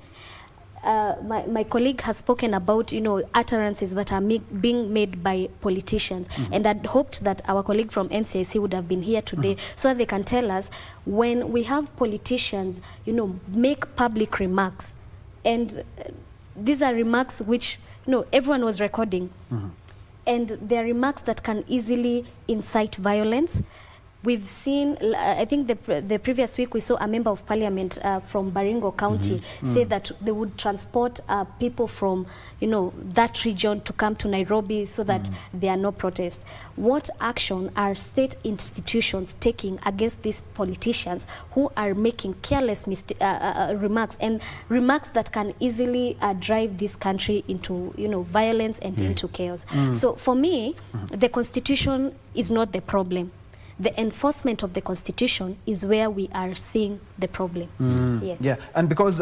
My colleague has spoken about, you know, utterances that are being made by politicians, and I'd hoped that our colleague from NCIC would have been here today so that they can tell us, when we have politicians, you know, make public remarks, and these are remarks which, you know, everyone was recording, and they're remarks that can easily incite violence. We've seen, I think the previous week we saw a member of parliament from Baringo County say that they would transport people from, you know, that region to come to Nairobi so that there are no protests. What action are state institutions taking against these politicians who are making careless remarks, and remarks that can easily drive this country into, you know, violence and into chaos? So for me, the Constitution is not the problem. The enforcement of the Constitution is where we are seeing the problem. Yes.
Yeah, and because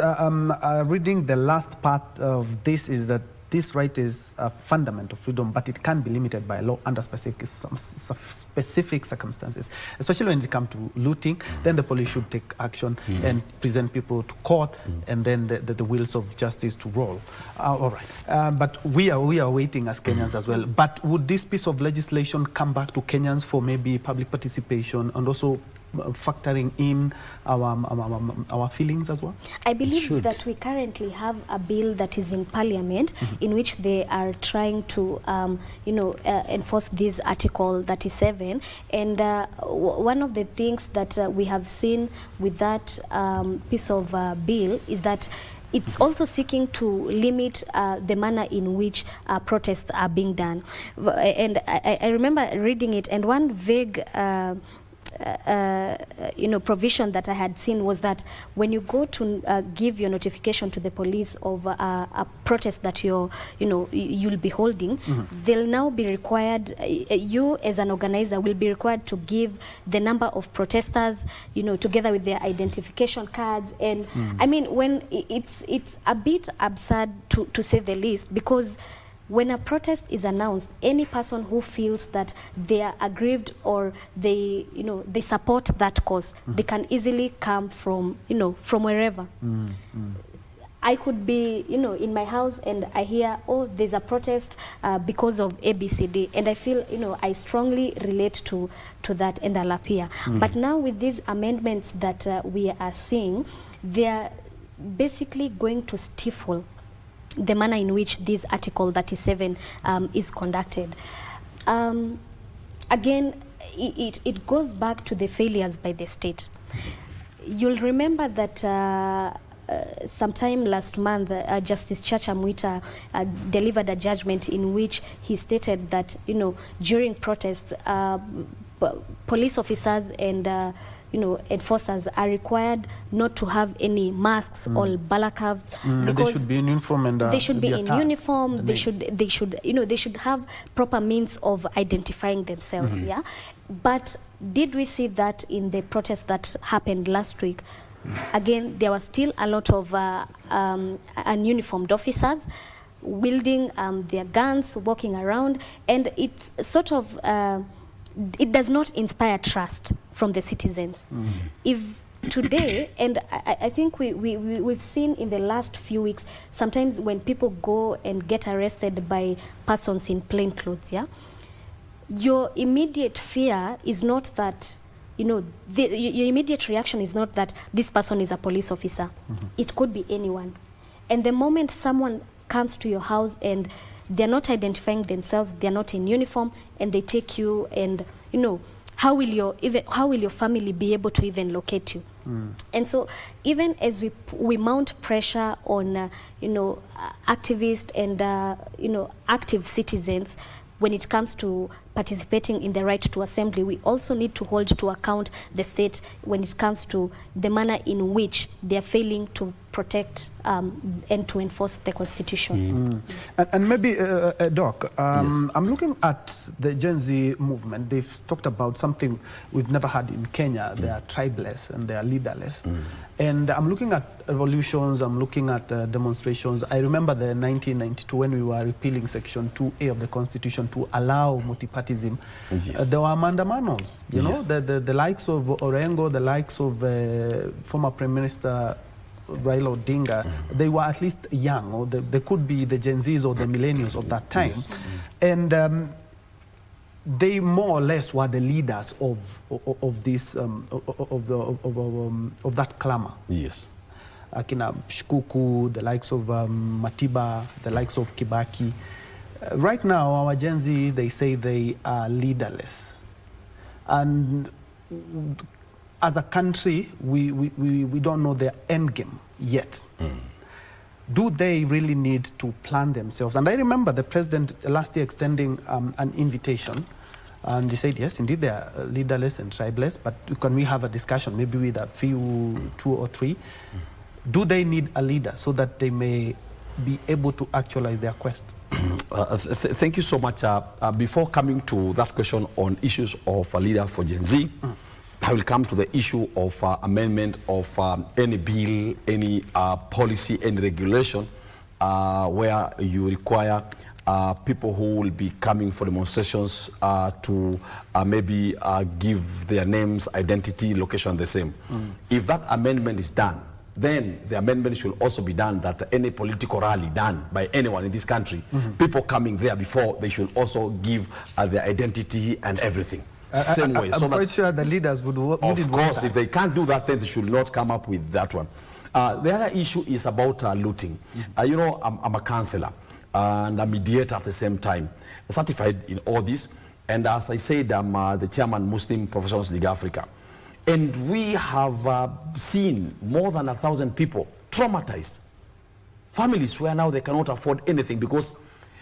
reading the last part of this is that this right is a fundamental freedom, but it can be limited by law under specific circumstances, especially when it comes to looting. Then the police should take action and present people to court, and then the wheels of justice to roll. All right, but we are waiting as Kenyans as well. But would this piece of legislation come back to Kenyans for maybe public participation and also factoring in our feelings as well?
I believe that we currently have a bill that is in Parliament in which they are trying to, you know, enforce this Article 37. And one of the things that we have seen with that piece of bill is that it's also seeking to limit the manner in which protests are being done. And I remember reading it, and one vague you know, provision that I had seen was that when you go to give your notification to the police of a protest that you'll be holding, they'll now be required, you as an organizer will be required to give the number of protesters, you know, together with their identification cards. And I mean, when it's a bit absurd to say the least, because when a protest is announced, any person who feels that they are aggrieved or they support that cause, they can easily come from, you know, from wherever. I could be, you know, in my house and I hear, oh, there's a protest because of ABCD, and I feel, you know, I strongly relate to that and I'll appear. But now with these amendments that we are seeing, they are basically going to stifle the manner in which this Article 37 is conducted. Again, it goes back to the failures by the state. You'll remember that sometime last month, Justice Chacha Mwita delivered a judgment in which he stated that, you know, during protests, police officers and you know, enforcers are required not to have any masks or balaclava.
They should be in uniform, and
they should be in uniform. They should, you know, they should have proper means of identifying themselves. Yeah, but did we see that in the protest that happened last week? Again, there was still a lot of ununiformed officers. wielding their guns, walking around, and it sort of it does not inspire trust from the citizens. If today, and I think we've seen in the last few weeks, sometimes when people go and get arrested by persons in plain clothes, yeah, your immediate fear is not that, you know, your immediate reaction is not that this person is a police officer. It could be anyone. And the moment someone comes to your house and they're not identifying themselves, they're not in uniform, and they take you, and, you know, how will your family be able to even locate you? And so even as we mount pressure on you know, activists and you know, active citizens when it comes to participating in the right to assembly, we also need to hold to account the state when it comes to the manner in which they are failing to protect and to enforce the Constitution.
And maybe, Doc, I'm looking at the Gen Z movement. They've talked about something we've never had in Kenya. They are tribeless and they are leaderless. And I'm looking at revolutions, I'm looking at demonstrations. I remember the 1992 when we were repealing Section 2A of the Constitution to allow multipartyism. There were mandamanos, you know, the likes of Orengo, the likes of former Prime Minister Raila Odinga, they were at least young, or they could be the Gen Zs or the millennials of that time. And they more or less were the leaders of this of that clamor. Akina Shikuku, the likes of Matiba, the likes of Kibaki. Right now, our Gen Z, they say they are leaderless. And as a country, we don't know their end game yet. Do they really need to plan themselves? And I remember the president last year extending an invitation, and he said, yes, indeed, they are leaderless and tribeless, but can we have a discussion, maybe with a few, 2 or 3? Do they need a leader so that they may be able to actualize their quest?
Thank you so much. Before coming to that question on issues of a leader for Gen Z, I will come to the issue of amendment of any bill, any policy, any regulation where you require people who will be coming for demonstrations to maybe give their names, identity, location the same. If that amendment is done, then the amendment should also be done that any political rally done by anyone in this country, people coming there before, they should also give their identity and everything. Same way.
I'm quite sure the leaders would
of course, if they can't do that, then they should not come up with that one. The other issue is about looting. You know, I'm a counselor and a mediator at the same time, certified in all this. And as I said, I'm the chairman Muslim Professionals League Africa. And we have seen more than 1,000 people traumatized. Families where now they cannot afford anything because,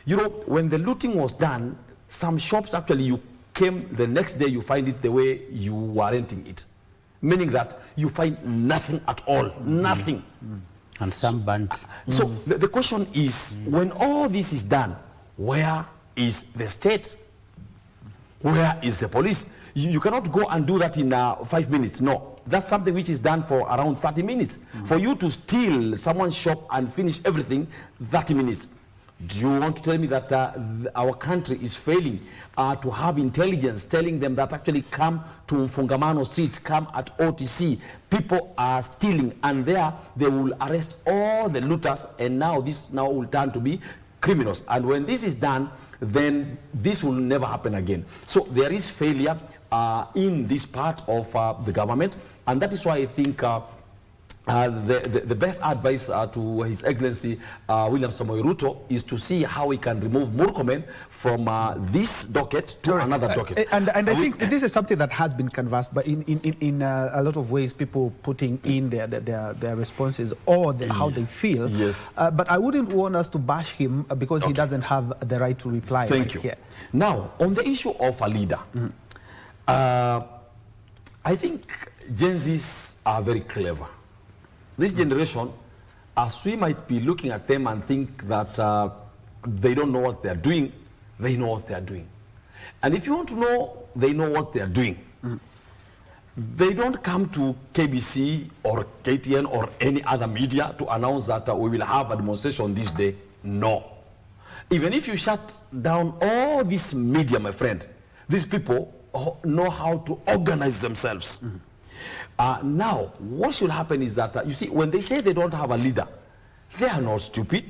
you know, when the looting was done, some shops actually you came the next day, you find it the way you were renting it. Meaning that you find nothing at all, nothing.
And some burnt.
So the question is, when all this is done, where is the state? Where is the police? You cannot go and do that in 5 minutes. No, that's something which is done for around 30 minutes. For you to steal someone's shop and finish everything, 30 minutes. Do you want to tell me that our country is failing to have intelligence telling them that actually come to Mfungamano Street, come at OTC, people are stealing, and there they will arrest all the looters, and now this will turn to be criminals. And when this is done, then this will never happen again. So there is failure in this part of the government, and that is why I think the best advice to His Excellency William Samoei Ruto is to see how we can remove Murkomen from this docket to another docket.
And I think this is something that has been canvassed, but in a lot of ways, people putting in their responses or how they feel.
Yes.
But I wouldn't want us to bash him because he doesn't have the right to reply.
Thank you.
Here.
Now, on the issue of a leader, I think Gen Zs are very clever. This generation, as we might be looking at them and think that they don't know what they're doing, they know what they're doing. And if you want to know they know what they're doing, they don't come to KBC or KTN or any other media to announce that we will have a demonstration this day. No. Even if you shut down all this media, my friend, these people know how to organize themselves. Now, what should happen is that, you see, when they say they don't have a leader, they are not stupid.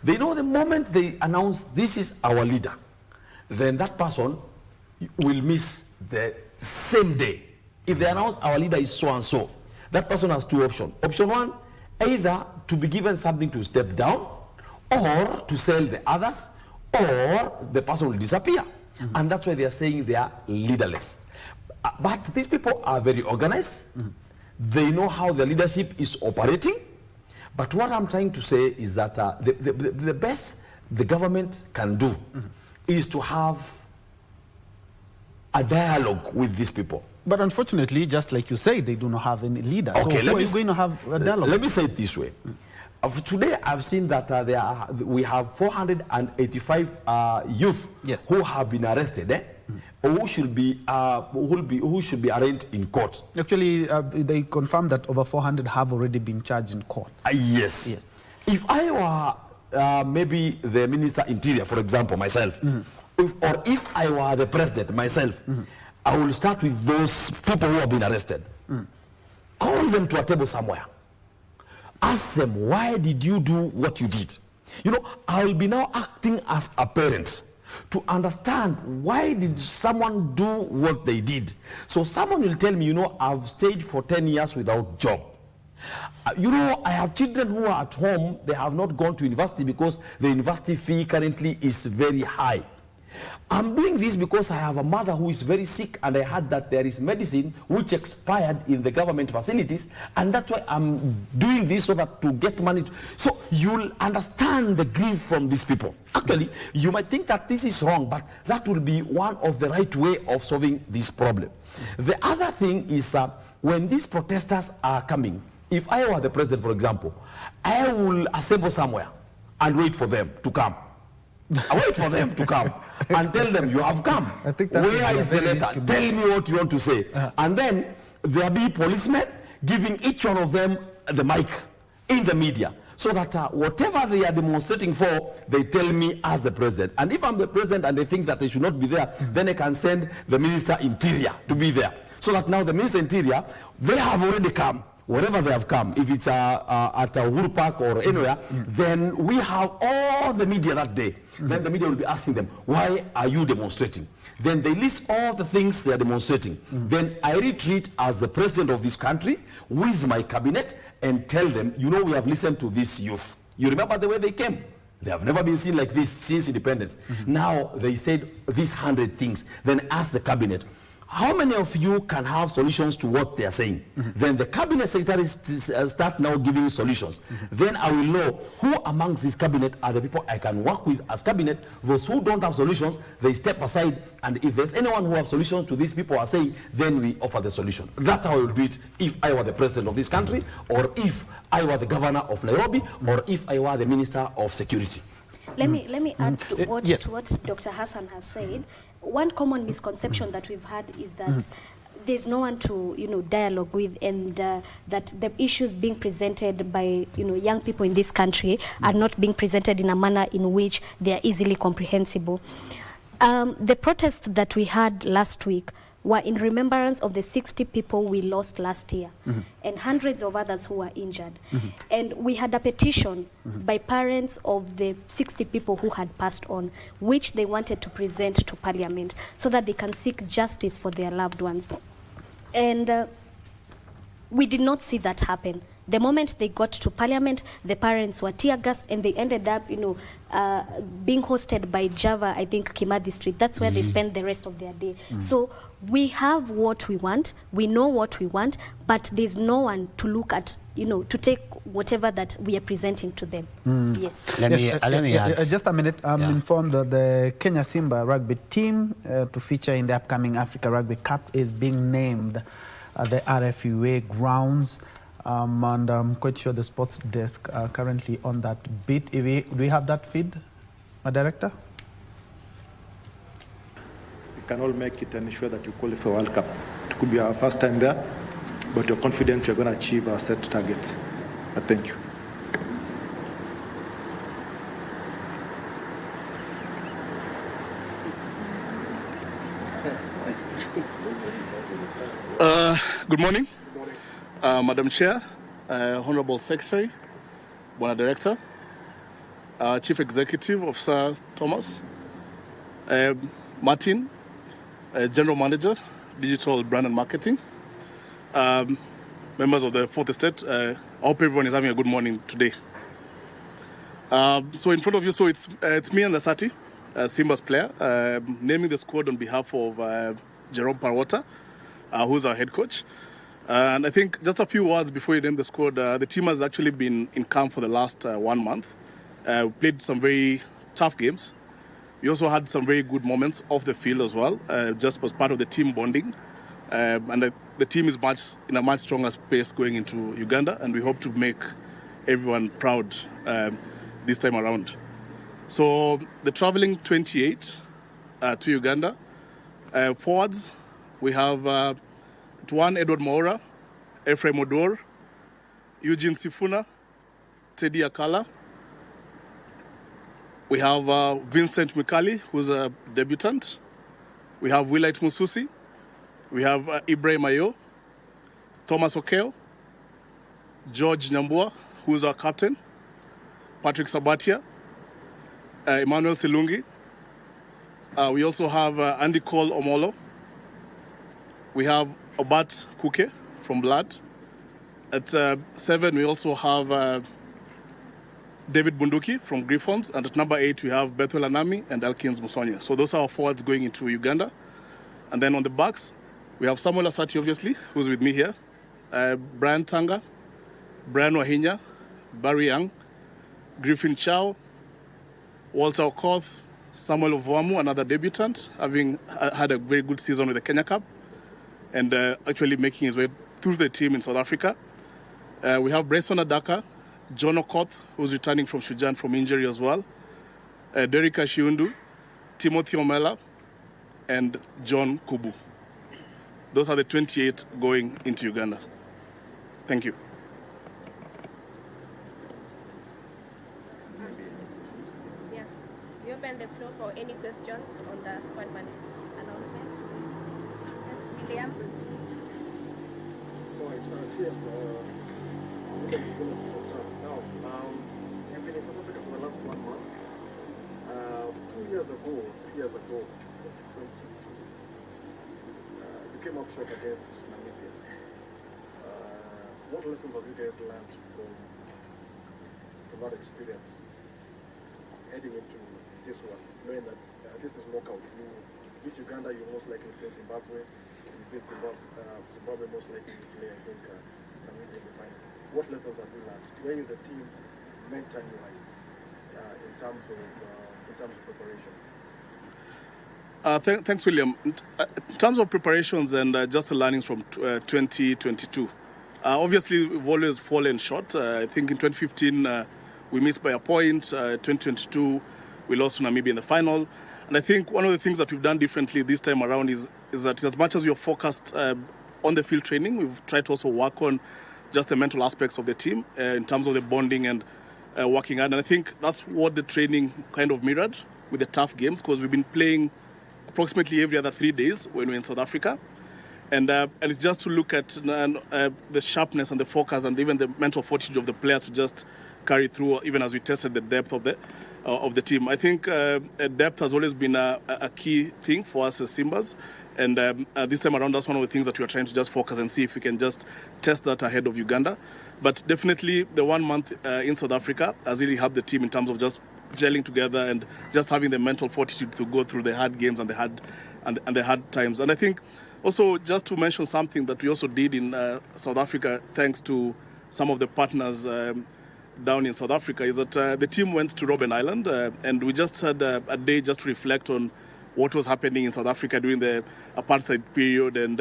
They know the moment they announce this is our leader, then that person will miss the same day. If they announce our leader is so and so, that person has two options. Option one, either to be given something to step down, or to sell the others, or the person will disappear. And that's why they are saying they are leaderless. But these people are very organized. They know how the leadership is operating. But what I'm trying to say is that the best the government can do is to have a dialogue with these people.
But unfortunately, just like you say, they do not have any leader.
Okay,
so who is going to have a dialogue?
Let me say it this way. Today, I've seen that we have 485 youth who have been arrested, who should be arraigned in court.
Actually, they confirmed that over 400 have already been charged in court.
Yes. If I were maybe the Minister Interior, for example, myself, or if I were the President myself, I will start with those people who have been arrested. Call them to a table somewhere. Ask them, why did you do what you did? You know, I will be now acting as a parent to understand why did someone do what they did. So someone will tell me, you know, I've stayed for 10 years without job. You know, I have children who are at home, they have not gone to university because the university fee currently is very high. I'm doing this because I have a mother who is very sick, and I heard that there is medicine which expired in the government facilities, and that's why I'm doing this, so that to get money. So you'll understand the grief from these people. Actually, you might think that this is wrong, but that will be one of the right way of solving this problem. The other thing is when these protesters are coming, if I were the president, for example, I will assemble somewhere and wait for them to come. I wait for them to come and tell them, you have come.
I think
where is the letter? Tell me what you want to say. And then there'll be policemen giving each one of them the mic in the media, so that whatever they are demonstrating for, they tell me as the president. And if I'm the president and they think that they should not be there, then I can send the Minister Interior to be there. So that now the Minister Interior, they have already come. Wherever they have come, if it's at a Uhuru Park or anywhere, then we have all the media that day. Then the media will be asking them, why are you demonstrating? Then they list all the things they are demonstrating. Then I retreat as the president of this country with my cabinet and tell them, you know, we have listened to this youth. You remember the way they came? They have never been seen like this since independence. Now they said these 100 things. Then ask the cabinet, how many of you can have solutions to what they are saying? Then the cabinet secretaries start now giving solutions. Then I will know who amongst this cabinet are the people I can work with as cabinet. Those who don't have solutions, they step aside. And if there's anyone who has solutions to these people are saying, then we offer the solution. That's how I will do it if I were the president of this country, or if I were the governor of Nairobi, or if I were the minister of security.
Let me add to what Dr. Hassan has said. One common misconception that we've had is that there's no one to, dialogue with, and that the issues being presented by, young people in this country are not being presented in a manner in which they are easily comprehensible. The protests that we had last week were in remembrance of the 60 people we lost last year, and hundreds of others who were injured. And we had a petition by parents of the 60 people who had passed on, which they wanted to present to Parliament so that they can seek justice for their loved ones. And we did not see that happen. The moment they got to Parliament, the parents were tear gassed, and they ended up, being hosted by Java, I think, Kimathi Street. That's where they spend the rest of their day. So we have what we want, we know what we want, but there's no one to look at, to take whatever that we are presenting to them. Yes.
Let me add.
Just a minute. I'm informed that the Kenya Simba rugby team to feature in the upcoming Africa Rugby Cup is being named at the RFUA grounds. And I'm quite sure the sports desk are currently on that bit. Do we have that feed, my director?
We can all make it and ensure that you qualify for World Cup. It could be our first time there, but we're confident we're going to achieve our set targets. Thank you.
Good morning. Good morning. Madam Chair, Honorable Secretary, Bwana Director, Chief Executive Officer Thomas, Martin, General Manager, Digital Brand and Marketing, members of the Fourth Estate. I hope everyone is having a good morning today. So in front of you, it's me and Asati, Simba's player, naming the squad on behalf of Jerome Parwata, who's our head coach. And I think just a few words before you name the squad. The team has actually been in camp for the last 1 month. We played some very tough games. We also had some very good moments off the field as well, just as part of the team bonding. And the team is in a much stronger space going into Uganda, and we hope to make everyone proud this time around. So the traveling 28 to Uganda. Forwards, we have Tuan Edward Maura, Ephraim Odor, Eugene Sifuna, Teddy Akala. We have Vincent Mikali, who's a debutant. We have Willite Mususi. We have Ibrahim Ayo, Thomas Okeo, George Nyambua, who's our captain, Patrick Sabatia, Emmanuel Silungi. We also have Andy Cole Omolo. We have Obat Kuke from Blood. At 7, we also have David Bunduki from Griffons. And at number 8, we have Bethel Anami and Elkins Musonia. So those are our forwards going into Uganda. And then on the backs, we have Samuel Asati, obviously, who's with me here. Brian Tanga, Brian Wahinya, Barry Young, Griffin Chow, Walter Okoth, Samuel Ovuamu, another debutant, having had a very good season with the Kenya Cup, and actually making his way through the team in South Africa. We have Bryson Adaka, John Okoth, who's returning from Shujan from injury as well, Derek Ashiundu, Timothy Omela, and John Kubu. Those are the 28 going into Uganda. Thank you.
Yeah. We open the floor for any questions on the squad announcement. Yes, William.
Right, Tim, we're going to the start now. You've been in South Africa for the last 1 month. 3 years ago, 2022, you came up short against Namibia. What lessons have you guys learned from that experience heading into this one, knowing that this is knockout? You beat Uganda, you most likely play Zimbabwe. You beat Zimbabwe, most likely you play, I think, Namibia in the final. What lessons have you learned? Where is the team mentally-wise in terms of preparation?
Thanks, William. In terms of preparations and just the learnings from 2022, obviously we've always fallen short. I think in 2015 we missed by a point. 2022 we lost to Namibia in the final. And I think one of the things that we've done differently this time around is that as much as we are focused on the field training, we've tried to also work on just the mental aspects of the team in terms of the bonding and working hard. And I think that's what the training kind of mirrored with the tough games, because we've been playing approximately every other 3 days when we're in South Africa. And it's just to look at the sharpness and the focus and even the mental fortitude of the player to just carry through, even as we tested the depth of the team. I think depth has always been a key thing for us as Simbas. And this time around, that's one of the things that we are trying to just focus and see if we can just test that ahead of Uganda. But definitely the 1 month in South Africa has really helped the team in terms of just gelling together and just having the mental fortitude to go through the hard games and the hard times. And I think also just to mention something that we also did in South Africa, thanks to some of the partners down in South Africa, is that the team went to Robben Island and we just had a day just to reflect on what was happening in South Africa during the apartheid period, and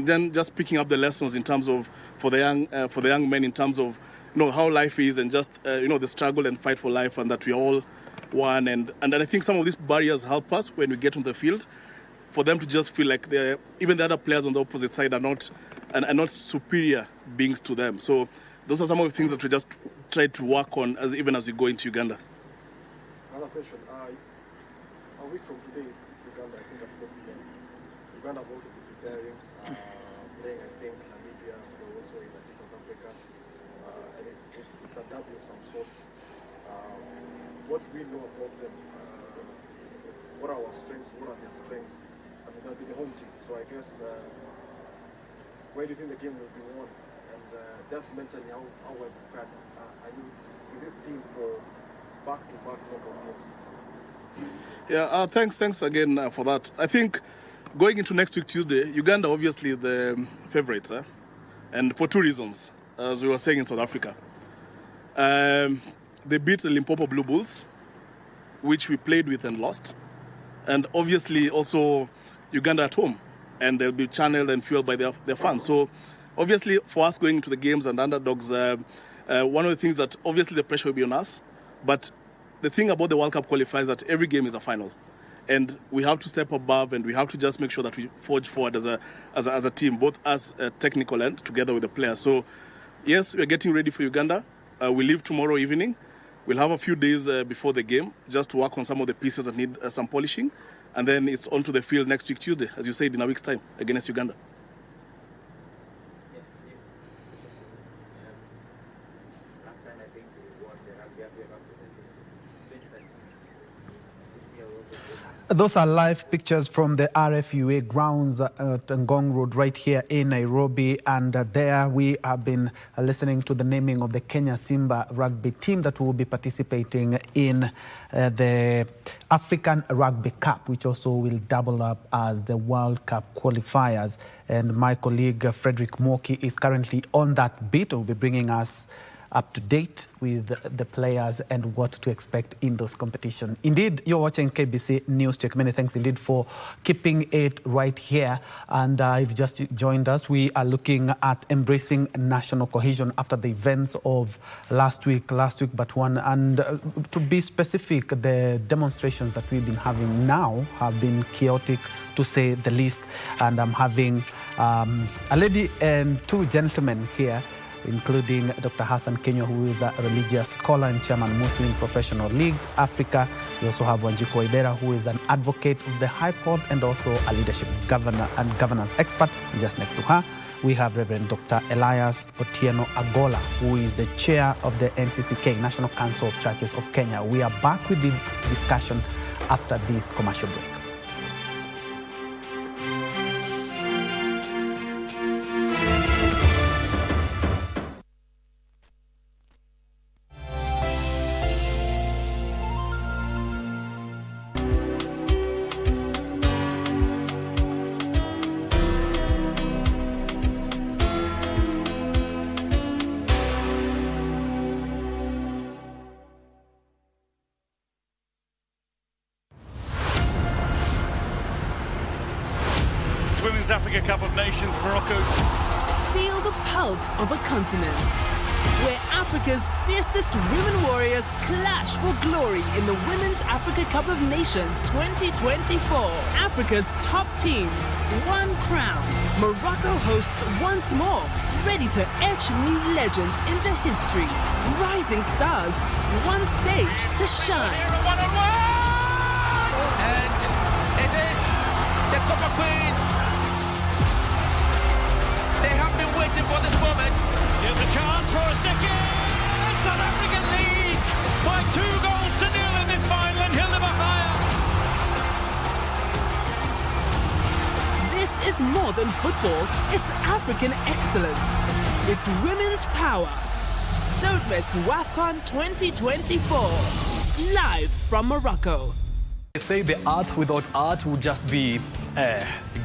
then just picking up the lessons in terms of for the young men in terms of how life is and just the struggle and fight for life, and that we all won. And I think some of these barriers help us when we get on the field, for them to just feel like even the other players on the opposite side are not superior beings to them. So those are some of the things that we just try to work on even as we go into Uganda.
Another question. A week from today, it's Uganda, I think at 4 p.m. Uganda will also be preparing, playing, I think, we know about them? What are our strengths? What are their strengths? I mean, that'll be the home team. So I guess, where do you think the game will be won? And just mentally, how well prepared are you? Is this team for back-to-back knockout games?
Yeah, thanks again for that. I think going into next week Tuesday, Uganda obviously the favourites, and for two reasons, as we were saying in South Africa. They beat the Limpopo Blue Bulls, which we played with and lost. And obviously also Uganda at home, and they'll be channeled and fueled by their fans. So obviously for us going into the games and underdogs, one of the things that obviously the pressure will be on us, but the thing about the World Cup qualifiers is that every game is a final. And we have to step above, and we have to just make sure that we forge forward as a team, both as a technical end together with the players. So yes, we're getting ready for Uganda. We leave tomorrow evening. We'll have a few days before the game just to work on some of the pieces that need some polishing. And then it's onto the field next week, Tuesday, as you said, in a week's time against Uganda.
Those are live pictures from the RFUA grounds at Ngong Road right here in Nairobi. And there we have been listening to the naming of the Kenya Simba rugby team that will be participating in the African Rugby Cup, which also will double up as the World Cup qualifiers. And my colleague Frederick Moki is currently on that beat. Will be bringing us up to date with the players and what to expect in those competitions. Indeed, you're watching KBC News Check. Many thanks indeed for keeping it right here. And if you just joined us, we are looking at embracing national cohesion after the events of last week but one. And to be specific, the demonstrations that we've been having now have been chaotic, to say the least. And I'm having a lady and two gentlemen here, including Dr. Hassan Kenya, who is a religious scholar and chairman Muslim Professional League Africa. We also have Wanjiku Waithera, who is an advocate of the High Court and also a leadership governor and governance expert. And just next to her, we have Reverend Dr. Elias Otieno Agola, who is the chair of the NCCK, National Council of Churches of Kenya. We are back with this discussion after this commercial break.
Women's Africa Cup of Nations, Morocco.
Feel the pulse of a continent, where Africa's fiercest women warriors clash for glory in the Women's Africa Cup of Nations 2024. Africa's top teams, one crown. Morocco hosts once more, ready to etch new legends into history. Rising stars, one stage to shine.
And it is the Copa Queen. They have been waiting for this moment. Here's a chance for a second. South African lead by 2-0 in this final, and he'll never higher.
This is more than football. It's African excellence. It's women's power. Don't miss WAFCON 2024. Live from Morocco.
They say the art without art would just be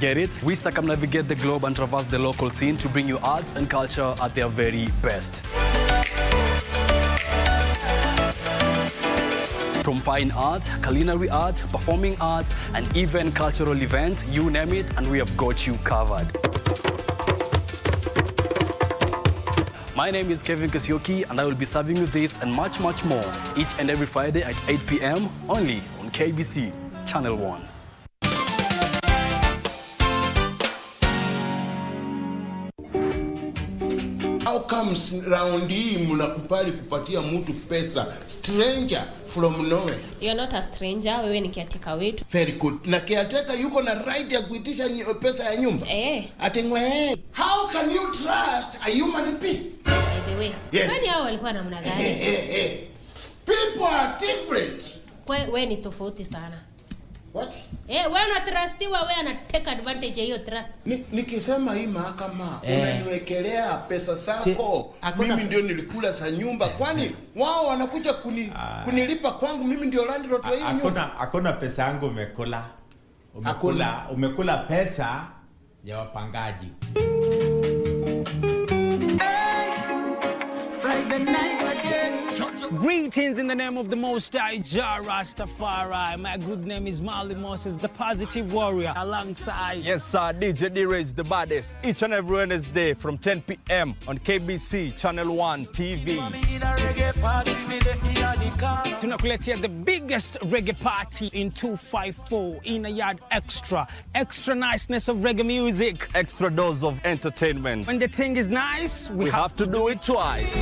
get it? We circumnavigate the globe and traverse the local scene to bring you art and culture at their very best. From fine art, culinary art, performing arts, and even cultural events, you name it, and we have got you covered. My name is Kevin Kasioki, and I will be serving you this and much, much more each and every Friday at 8 p.m. only on KBC Channel 1.
How comes round hii mnakubali kupatia mtu pesa, stranger from nowhere?
You're not a stranger, wewe ni caretaker wetu.
Very good. Na caretaker yuko na right ya kuitisha pesa ya nyumba? Atengwe. How can you trust a human being?
By the way,
yes.
Kwani hao walikuwa namna gani?
People are different.
we ni tofauti sana.
What?
Wewe unatrustiwa, wewe ana take advantage ya hiyo trust.
Nikisema hii mahakama unaniwekelea pesa zako. Mimi ndio nilikula za nyumba, kwani wao wanakuja kunilipa kwangu, mimi ndio landlord wa hii nyumba.
Hakuna pesa yangu umekula. Umekula pesa ya wapangaji.
Greetings in the name of the Most High, Jah Rastafari. My good name is Marley Moses, the positive warrior, alongside...
Yes, sir, DJ D-Rage, the baddest. Each and every Wednesday from 10 p.m. on KBC Channel 1 TV.
Tunakuletea the biggest reggae party in 254 in a yard extra. Extra niceness of reggae music.
Extra dose of entertainment.
When the thing is nice,
we have to do it twice.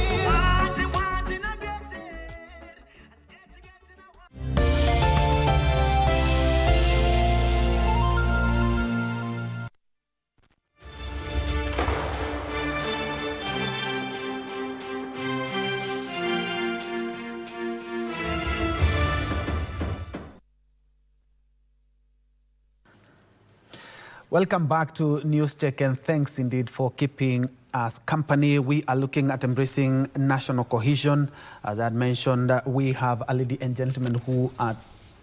Welcome back to News Check, and thanks indeed for keeping us company. We are looking at embracing national cohesion. As I had mentioned, we have a lady and gentlemen who are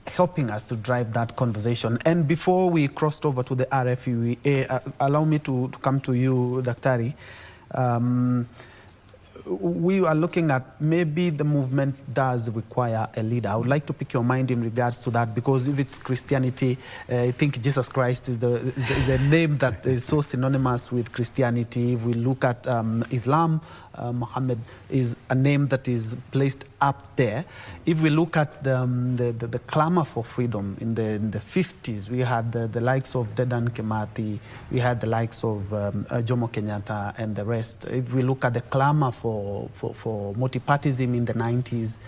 helping us to drive that conversation. And before we crossed over to the RFUA, allow me to come to you, Daktari. We are looking at maybe the movement does require a leader. I would like to pick your mind in regards to that, because if it's Christianity, I think Jesus Christ is the name that is so synonymous with Christianity. If we look at Islam, Muhammad is a name that is placed up there. If we look at the clamor for freedom in the 50s, we had the likes of Dedan Kimathi, we had the likes of Jomo Kenyatta and the rest. If we look at the clamor for multipartyism in the 90s,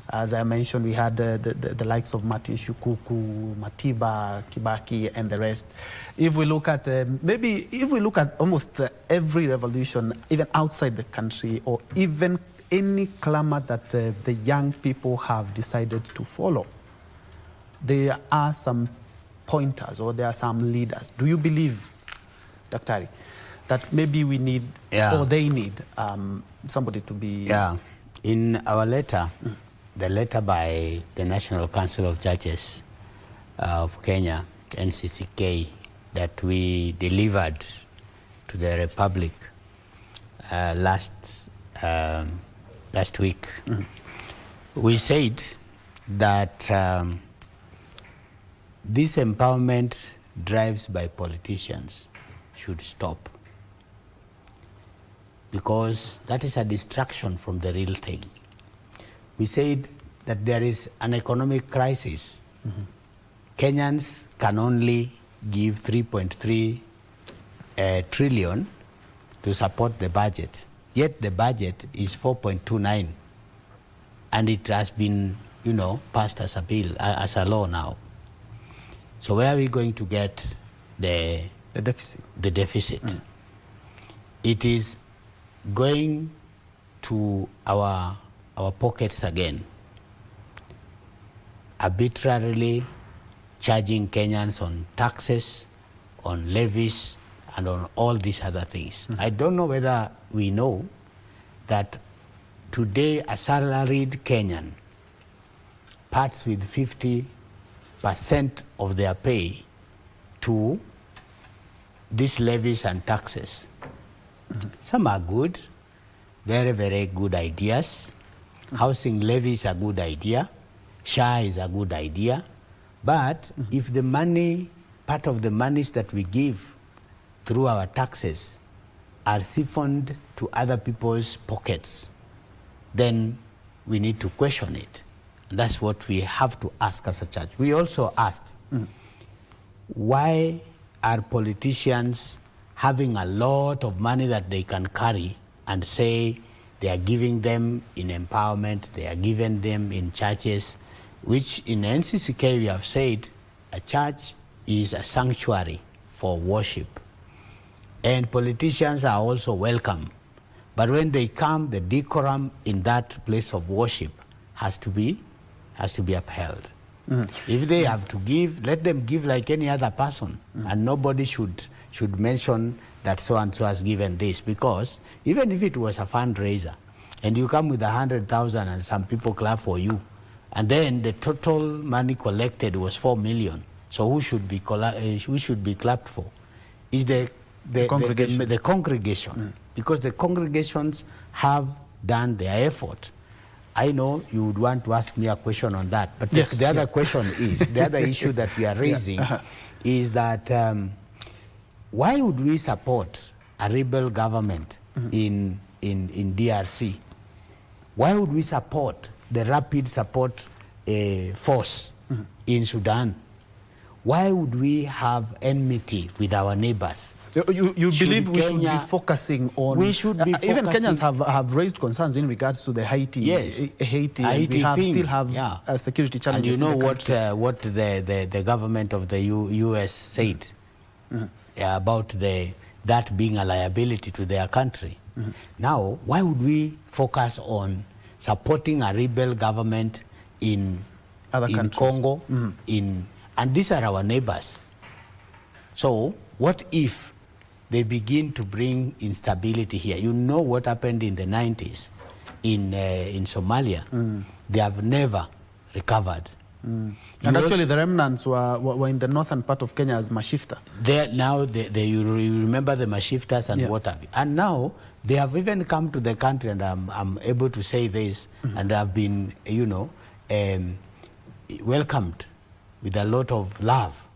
as I mentioned, we had the likes of Martin Shukuku, Matiba, Kibaki, and the rest. If we look at if we look at almost every revolution, even outside the country, or even any clamor that the young people have decided to follow, there are some pointers or there are some leaders. Do you believe, Daktari, that maybe we need or they need somebody to be...
Yeah. In our letter, the letter by the National Council of Judges of Kenya, NCCK, that we delivered to the Republic last week, we said that this empowerment drives by politicians should stop, because that is a distraction from the real thing. We said that there is an economic crisis. Kenyans can only give 3.3 trillion to support the budget, yet the budget is 4.29, and it has been, passed as a bill, as a law now. So where are we going to get the deficit? The deficit. It is going to our pockets again, arbitrarily charging Kenyans on taxes, on levies, and on all these other things. I don't know whether we know that today a salaried Kenyan parts with 50% of their pay to these levies and taxes. Some are good, very, very good ideas. Housing levy is a good idea. SHA is a good idea. But if the money, part of the monies that we give through our taxes are siphoned to other people's pockets, then we need to question it. And that's what we have to ask as a church. We also asked, why are politicians having a lot of money that they can carry and say they are giving them in empowerment, they are giving them in churches, which in NCCK we have said a church is a sanctuary for worship. And politicians are also welcome. But when they come, the decorum in that place of worship has to be upheld. If they have to give, let them give like any other person, and nobody should mention that so and so has given this, because even if it was a fundraiser and you come with 100,000 and some people clap for you, and then the total money collected was 4 million, so who should be clapped for? Is the congregation, the congregation, because the congregations have done their effort. I know you would want to ask me a question on that, but the other question is, the other issue that we are raising is that why would we support a rebel government in DRC? Why would we support the rapid support force in Sudan? Why would we have enmity with our neighbors?
You believe we should be focusing on...
We should be focusing...
Even Kenyans have raised concerns in regards to the Haiti.
Yes.
Haiti still have security challenges.
And you know what the government of the US said about that being a liability to their country. Now, why would we focus on supporting a rebel government in Congo? And these are our neighbors. So what if they begin to bring instability here? You know what happened in the 90s in Somalia. They have never recovered.
And actually the remnants were in the northern part of Kenya as Mashifta.
You remember the Mashiftas and what have you. And now they have even come to the country, and I'm able to say this, and have been, welcomed with a lot of love.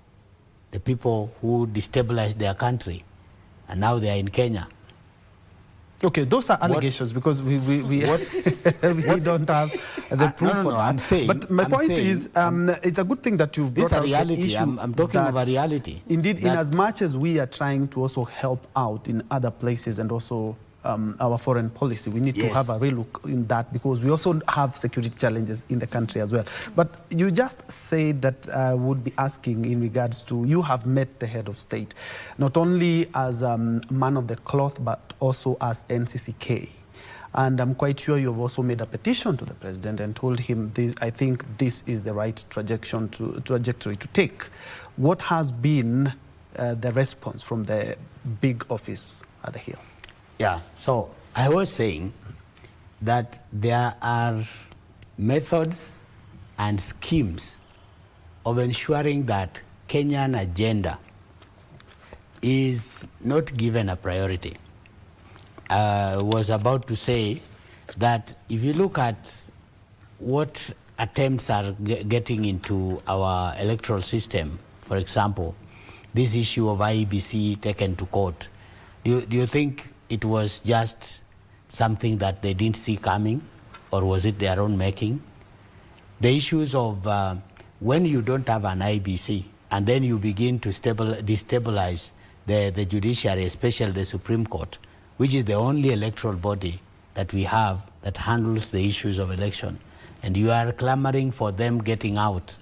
The people who destabilized their country, and now they are in Kenya.
Okay, those are allegations, because we don't have the proof on that.
I'm saying,
but my point is, it's a good thing that you've brought out
reality.
the issue.
I'm talking of a reality.
Indeed, in as much as we are trying to also help out in other places, and also our foreign policy, we need to have a real look in that, because we also have security challenges in the country as well. But you just said that I would be asking in regards to, you have met the head of state, not only as man of the cloth, but also as NCCK. And I'm quite sure you've also made a petition to the president and told him, I think this is the right trajectory to take. What has been the response from the big office at the Hill?
Yeah, so I was saying that there are methods and schemes of ensuring that Kenyan agenda is not given a priority. I was about to say that if you look at what attempts are getting into our electoral system, for example, this issue of IEBC taken to court, do you think it was just something that they didn't see coming, or was it their own making? The issues of when you don't have an IBC and then you begin to destabilize the judiciary, especially the Supreme Court, which is the only electoral body that we have that handles the issues of election, and you are clamoring for them getting out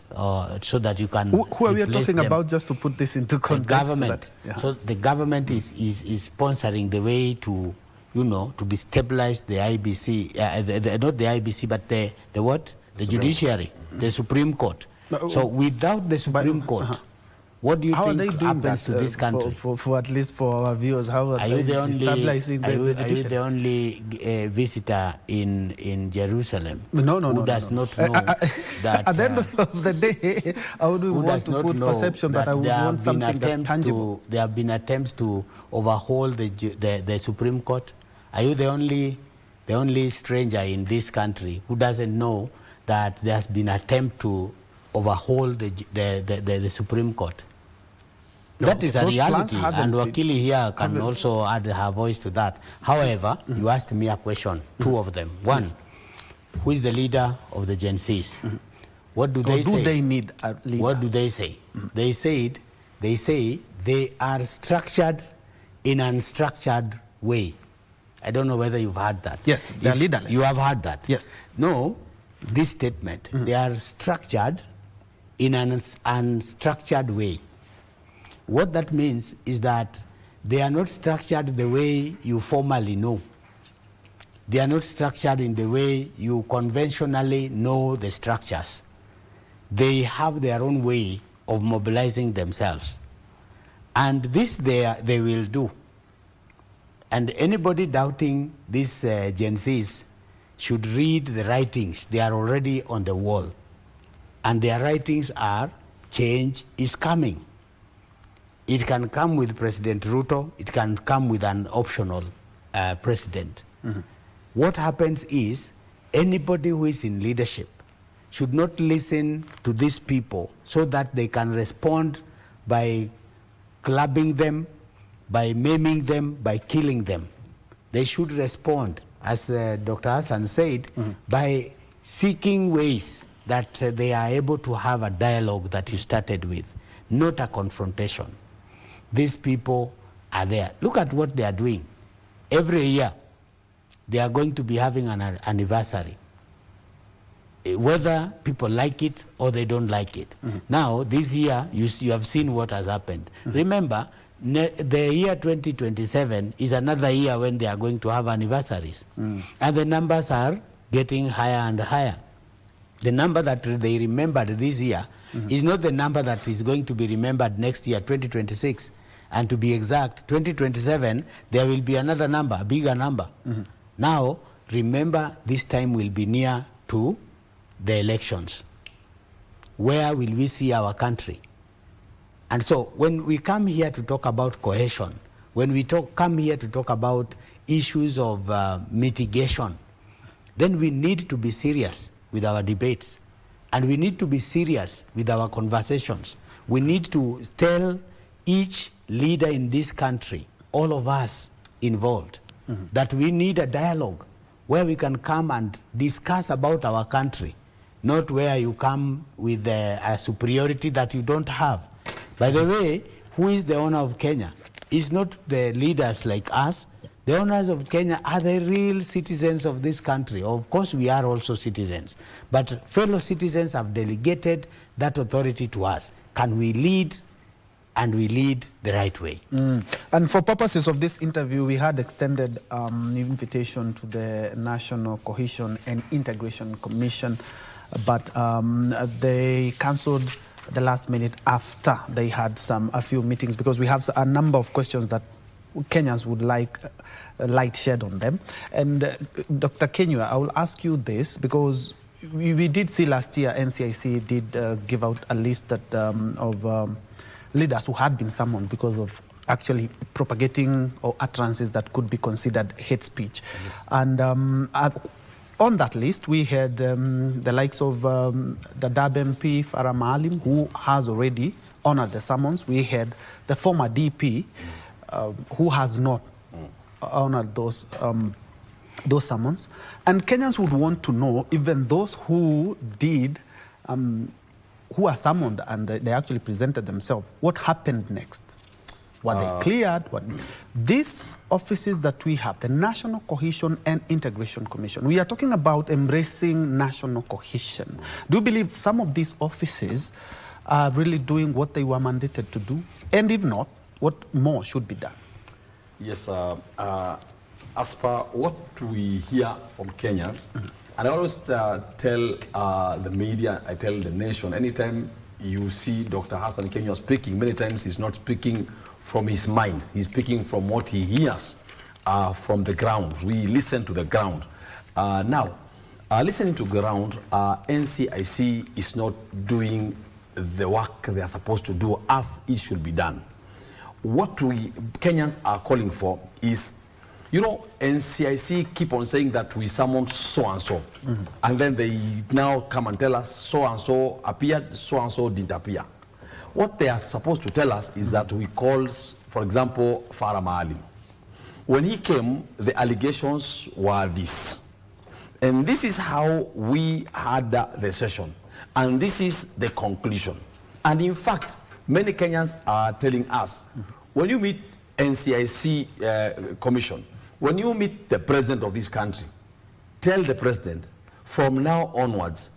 so that you can
Who are we talking about, just to put this into context?
The government. So the government is sponsoring the way to, to destabilize the IBC, not the IBC, but the what? The judiciary, the Supreme Court. So without the Supreme Court, what do you think happens to this country?
For at least for our viewers, how are they destabilizing the judiciary?
Are you the only visitor in Jerusalem
who
does not know that...
At the end of the day, I would want to put perception that I would want something that's tangible.
There have been attempts to overhaul the Supreme Court. Are you the only stranger in this country who doesn't know that there has been an attempt to overhaul the Supreme Court? That is a reality, and Wakili here can also add her voice to that. However, you asked me a question, two of them. One, who is the leader of the Gen Zs? What do they say?
Do they need a leader?
What do they say? They say they are structured in an unstructured way. I don't know whether you've heard that.
Yes, they are leaderless.
You have heard that?
Yes.
No, this statement, they are structured in an unstructured way. What that means is that they are not structured the way you formally know. They are not structured in the way you conventionally know the structures. they have their own way of mobilizing themselves. And this they will do. And anybody doubting these Gen Zs should read the writings. They are already on the wall. And their writings are, change is coming. It can come with President Ruto. It can come with an optional president. Mm-hmm. What happens is, anybody who is in leadership should not listen to these people so that they can respond by clubbing them, by maiming them, by killing them. They should respond, as Dr. Hassan said, by seeking ways that they are able to have a dialogue that you started with, not a confrontation. These people are there. Look at what they are doing. Every year, they are going to be having an anniversary, whether people like it or they don't like it. Now, this year, you have seen what has happened. Remember, the year 2027 is another year when they are going to have anniversaries. And the numbers are getting higher and higher. The number that they remembered this year is not the number that is going to be remembered next year, 2026. And to be exact, 2027, there will be another number, a bigger number. Now, remember, this time will be near to the elections. Where will we see our country? And so, when we come here to talk about cohesion, when we come here to talk about issues of mitigation, then we need to be serious with our debates. And we need to be serious with our conversations. We need to tell each leader in this country, all of us involved, that we need a dialogue where we can come and discuss about our country, not where you come with a superiority that you don't have. By the way, who is the owner of Kenya? It's not the leaders like us. The owners of Kenya are the real citizens of this country. Of course, we are also citizens. But fellow citizens have delegated that authority to us. Can we lead? And we lead the right way.
And for purposes of this interview, we had extended an invitation to the National Cohesion and Integration Commission, but they cancelled the last minute after they had a few meetings, because we have a number of questions that Kenyans would like light shed on them. And Dr. Kenywa, I will ask you this, because we did see last year NCIC did give out a list that, of leaders who had been summoned because of actually propagating or utterances that could be considered hate speech. And on that list, we had the likes of the DAB MP, Farah Maalim, who has already honored the summons. We had the former DP, who has not honored those summons. And Kenyans would want to know, even those who did, who are summoned and they actually presented themselves, what happened next? Were they cleared? These offices that we have, the National Cohesion and Integration Commission, we are talking about embracing national cohesion. Do you believe some of these offices are really doing what they were mandated to do? And if not, what more should be done?
Yes, as per what we hear from Kenyans, and I always tell the media, I tell the nation, anytime you see Dr. Hassan Kenywa speaking, many times he's not speaking from his mind. He's speaking from what he hears from the ground. We listen to the ground. Now, listening to ground, NCIC is not doing the work they are supposed to do as it should be done. What we Kenyans are calling for is, you know, NCIC keep on saying that we summoned so-and-so. And then they now come and tell us so-and-so appeared, so-and-so didn't appear. What they are supposed to tell us is that we called, for example, Farah Maalim. When he came, the allegations were this. And this is how we had the session. And this is the conclusion. And in fact, many Kenyans are telling us, when you meet NCIC Commission, when you meet the president of this country, tell the president, from now onwards,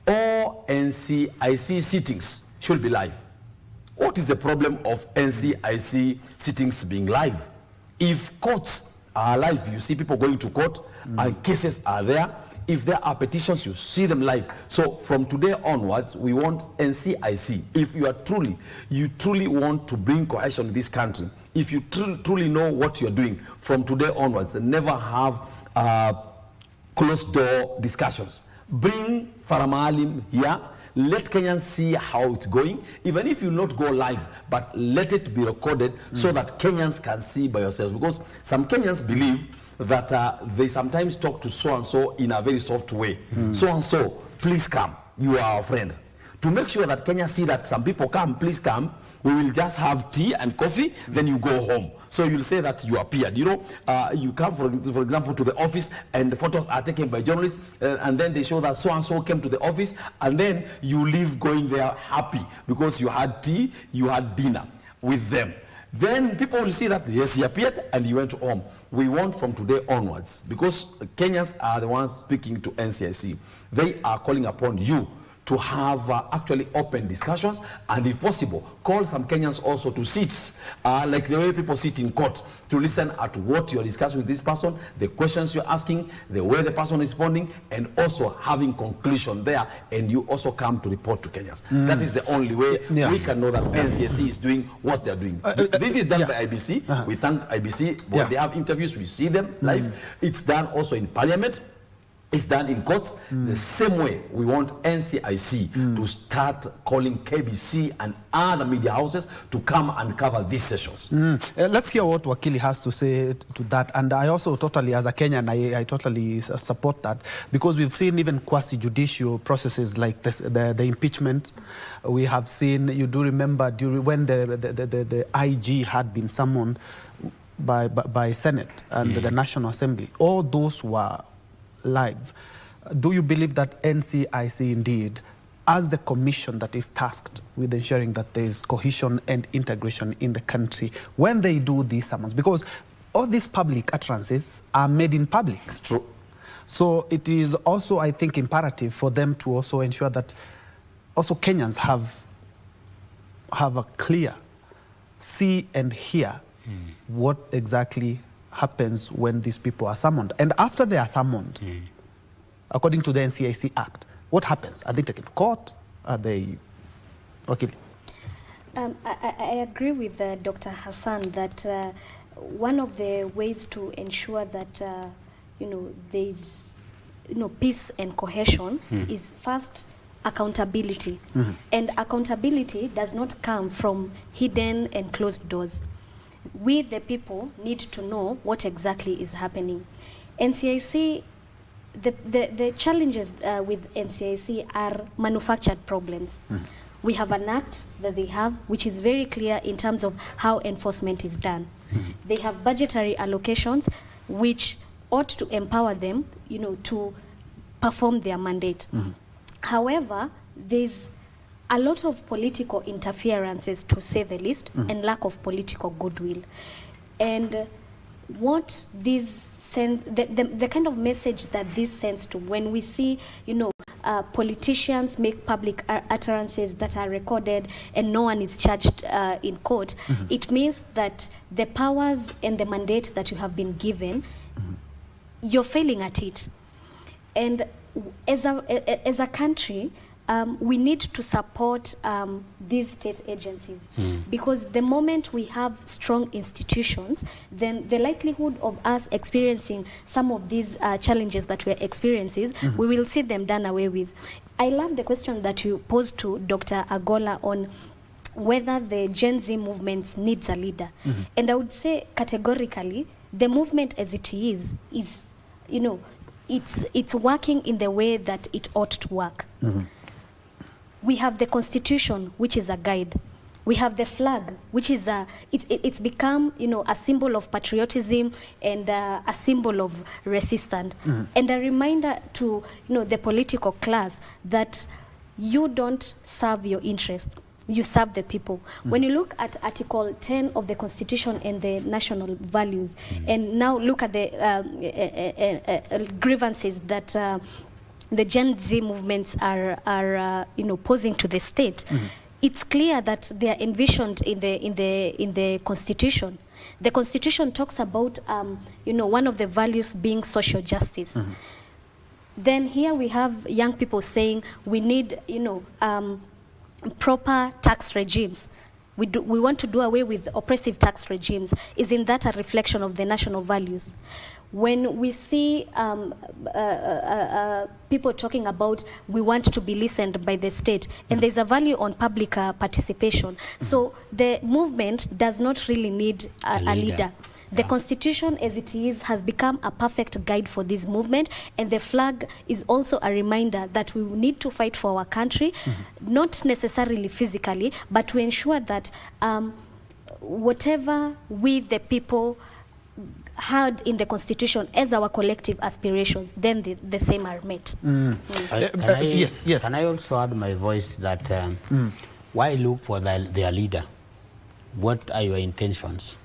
all NCIC sittings should be live. What is the problem of NCIC sittings being live? If courts are live. You see people going to court and cases are there. If there are petitions, you see them live. So from today onwards, we want NCIC. If you truly want to bring cohesion in this country, if you truly know what you're doing, from today onwards, never have closed door discussions. Bring Faramalim here. Let Kenyans see how it's going, even if you not go live, but let it be recorded so that Kenyans can see by yourselves. Because some Kenyans believe that they sometimes talk to so-and-so in a very soft way. So-and-so, please come, you are our friend. To make sure that Kenya see that some people come, please come, we will just have tea and coffee, then you go home. So you'll say that you appeared. You know, you come, for example, to the office and the photos are taken by journalists and then they show that so-and-so came to the office and then you leave going there happy because you had tea, you had dinner with them. Then people will see that, yes, he appeared and he went home. We want from today onwards, because Kenyans are the ones speaking to NCIC. They are calling upon you to have actually open discussions, and if possible, call some Kenyans also to sit, like the way people sit in court, to listen at what you're discussing with this person, the questions you're asking, the way the person is responding, and also having conclusion there, and you also come to report to Kenyans. That is the only way we can know that NCSC is doing what they're doing. This is done by IBC. We thank IBC. When they have interviews, we see them live. It's done also in Parliament. It's done in courts. The same way we want NCIC to start calling KBC and other media houses to come and cover these sessions.
Let's hear what Wakili has to say to that. And I also totally, as a Kenyan, I totally support that, because we've seen even quasi-judicial processes like this, the impeachment. We have seen, you do remember, when the IG had been summoned by Senate and the National Assembly. All those were live. Do you believe that NCIC indeed, as the commission that is tasked with ensuring that there is cohesion and integration in the country, when they do these summons, because all these public utterances are made in public.
It's true.
So it is also, I think, imperative for them to also ensure that also Kenyans have a clear see and hear what exactly happens when these people are summoned. And after they are summoned, according to the NCIC Act, what happens? Are they taken to court? Are they... Okay.
I agree with Dr. Hassan that one of the ways to ensure that there's peace and cohesion is first accountability. And accountability does not come from hidden and closed doors. We, the people, need to know what exactly is happening. NCIC, the challenges with NCIC are manufactured problems. We have an act that they have, which is very clear in terms of how enforcement is done. They have budgetary allocations, which ought to empower them, to perform their mandate. However, there's a lot of political interferences, to say the least, and lack of political goodwill. And what this sends, the kind of message that this sends to, when we see, politicians make public utterances that are recorded and no one is charged in court, it means that the powers and the mandate that you have been given, you're failing at it. And as a country, we need to support these state agencies, because the moment we have strong institutions, then the likelihood of us experiencing some of these challenges that we're experiencing, we will see them done away with. I love the question that you posed to Dr. Agola on whether the Gen Z movement needs a leader. And I would say categorically, the movement as it is it's working in the way that it ought to work. We have the Constitution, which is a guide. We have the flag, which is it's become a symbol of patriotism and a symbol of resistance, and a reminder to the political class that you don't serve your interest, you serve the people. When you look at Article 10 of the Constitution and the national values, and now look at the grievances that the Gen Z movements are posing to the state, it's clear that they are envisioned in the Constitution. The Constitution talks about, one of the values being social justice. Then here we have young people saying we need, proper tax regimes. We want to do away with oppressive tax regimes. Isn't that a reflection of the national values? When we see people talking about we want to be listened by the state, and there's a value on public participation. So the movement does not really need a leader. The Constitution as it is has become a perfect guide for this movement, and the flag is also a reminder that we need to fight for our country, not necessarily physically, but to ensure that whatever we the people had in the Constitution as our collective aspirations, then the same are met.
Yes.
Can I also add my voice that why look for their leader? What are your intentions?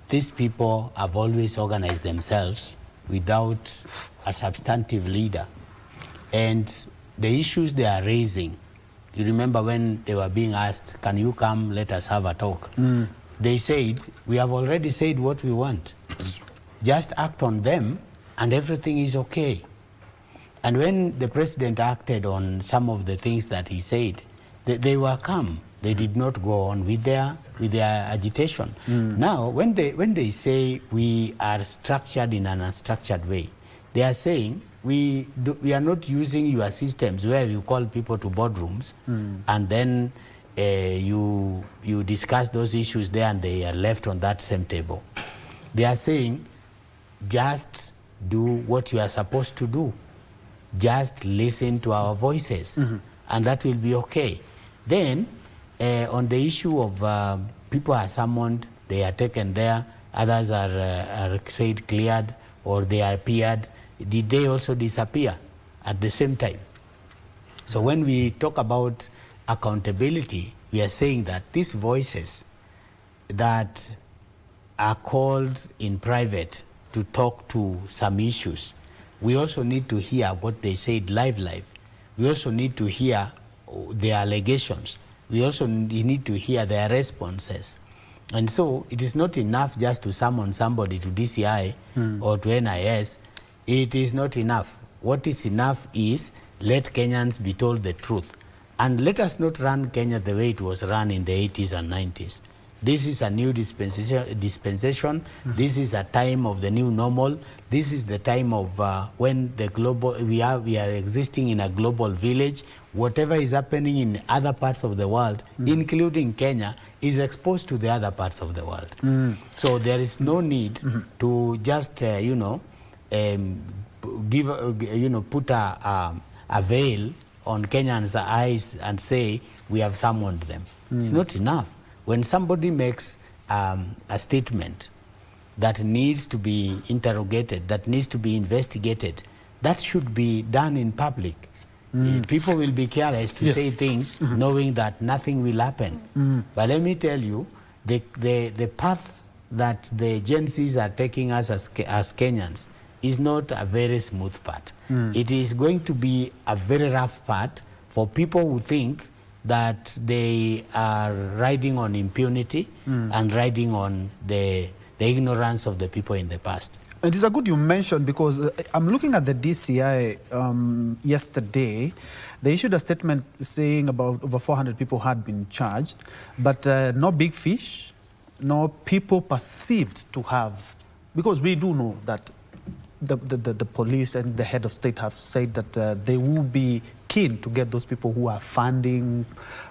These people have always organized themselves without a substantive leader. And the issues they are raising, you remember when they were being asked, can you come, let us have a talk? They said, we have already said what we want. Just act on them and everything is okay. And when the president acted on some of the things that he said, they were calm. They did not go on with their agitation. Now, when they say we are structured in an unstructured way, they are saying we are not using your systems where you call people to boardrooms and then you discuss those issues there and they are left on that same table. They are saying just do what you are supposed to do. Just listen to our voices and that will be okay. Then on the issue of people are summoned, they are taken there, others are said cleared or they are appeared, did they also disappear at the same time? So when we talk about accountability, we are saying that these voices that are called in private to talk to some issues, we also need to hear what they said live. We also need to hear their allegations. We also need to hear their responses. And so it is not enough just to summon somebody to DCI or to NIS. It is not enough. What is enough is let Kenyans be told the truth. And let us not run Kenya the way it was run in the 80s and 90s. This is a new dispensation. This is a time of the new normal. This is the time of when the global we are existing in a global village. Whatever is happening in other parts of the world, including Kenya, is exposed to the other parts of the world. So there is no need to just put a veil on Kenyans' eyes and say we have summoned them. It's not enough. When somebody makes a statement that needs to be interrogated, that needs to be investigated, that should be done in public. People will be careless to say things knowing that nothing will happen. But let me tell you, the path that the Gen Zs are taking us as Kenyans is not a very smooth path. It is going to be a very rough path for people who think that they are riding on impunity and riding on the ignorance of the people in the past.
It is a good you mentioned because I'm looking at the DCI yesterday. They issued a statement saying about over 400 people had been charged, but no big fish, no people perceived to have, because we do know that the police and the head of state have said that they will be keen to get those people who are funding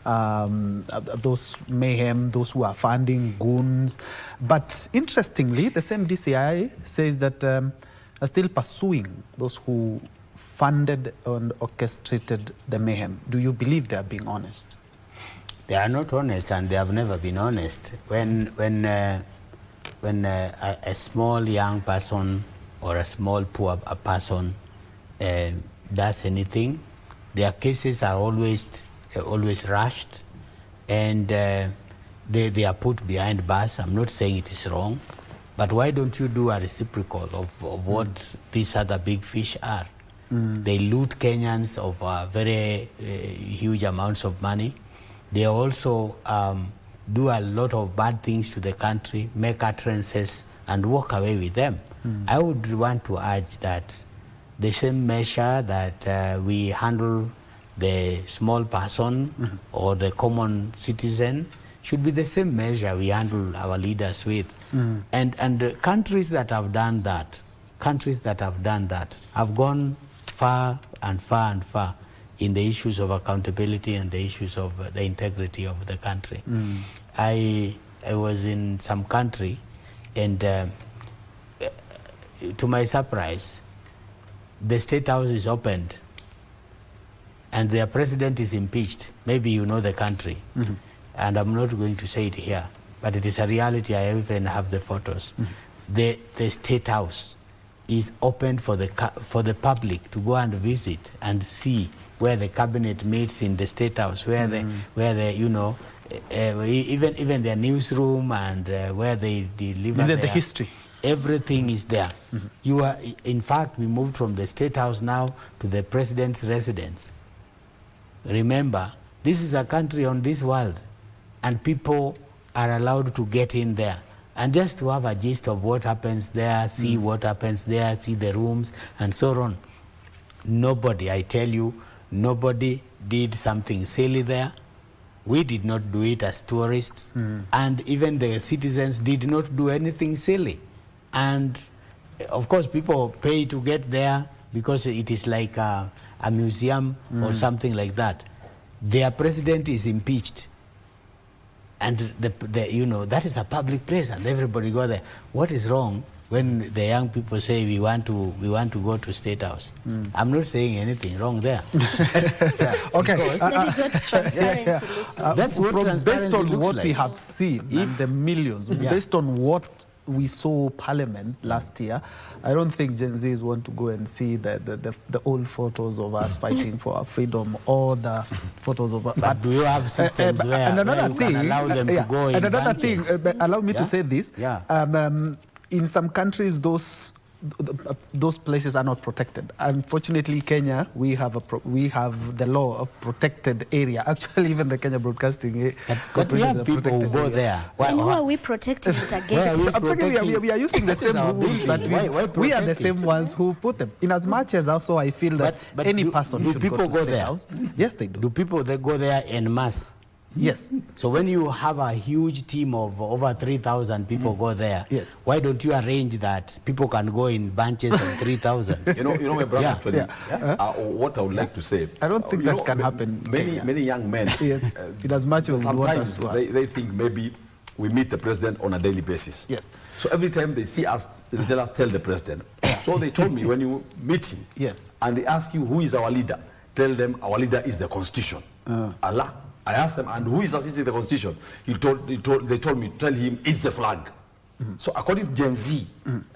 those mayhem, those who are funding goons. But interestingly, the same DCI says that are still pursuing those who funded and orchestrated the mayhem. Do you believe they are being honest?
They are not honest, and they have never been honest. When a small young person or a small poor person does anything, their cases are always rushed, and they are put behind bars. I'm not saying it is wrong, but why don't you do a reciprocal of what these other big fish are? They loot Kenyans of very huge amounts of money. They also do a lot of bad things to the country, make utterances, and walk away with them. I would want to urge that the same measure that we handle the small person or the common citizen should be the same measure we handle our leaders with. And countries that have done that, have gone far and far and far in the issues of accountability and the issues of the integrity of the country. I was in some country, and to my surprise, the State House is opened and their president is impeached. Maybe you know the country, and I'm not going to say it here, but it is a reality. I even have the photos. The State House is open for the public to go and visit and see where the cabinet meets in the State House, where you know, even their newsroom and where they deliver
the history.
Everything is there. You are, in fact, we moved from the State House now to the president's residence. Remember, this is a country on this world, and people are allowed to get in there. And just to have a gist of what happens there, see what happens there, see the rooms, and so on. Nobody, I tell you, nobody did something silly there. We did not do it as tourists, and even the citizens did not do anything silly. And of course, people pay to get there because it is like a museum or something like that. Their president is impeached, and you know, that is a public place, and everybody go there. What is wrong when the young people say we want to go to State House? I'm not saying anything wrong there.
Okay,
that is what transparency looks like.
That's what transparency
based on
looks
what
like.
we have seen, and the millions, based on what we saw Parliament last year, I don't think Gen Zs want to go and see the old photos of us fighting for our freedom, or the photos of.
But do you have systems where
and another
you
thing,
can allow them to go in
and another
bunches?
thing, allow me to say this. In some countries, those places are not protected. Unfortunately, Kenya, we have the law of protected area. Actually, even the Kenya Broadcasting Corporation is a
people who go there.
And who are we protecting it against?
I'm saying we are using the same rules that we are the same ones who put them. In as much as also I feel that any person should go to State
there?
House. Yes, they do.
Do people they go there en masse?
Yes.
So when you have a huge team of over 3,000 people go there,
yes,
why don't you arrange that people can go in bunches of 3,000?
You know, my brother. What I would like to say.
I don't think that can happen.
Many young men.
Yes. In as much as
sometimes they think maybe we meet the president on a daily basis.
Yes.
So every time they see us, they tell us, tell the president. So they told me when you meet him,
yes,
and they ask you who is our leader, tell them our leader is the Constitution. Allah. I asked them, and who is assisting the Constitution? They told me, tell him it's the flag. So according to Gen Z,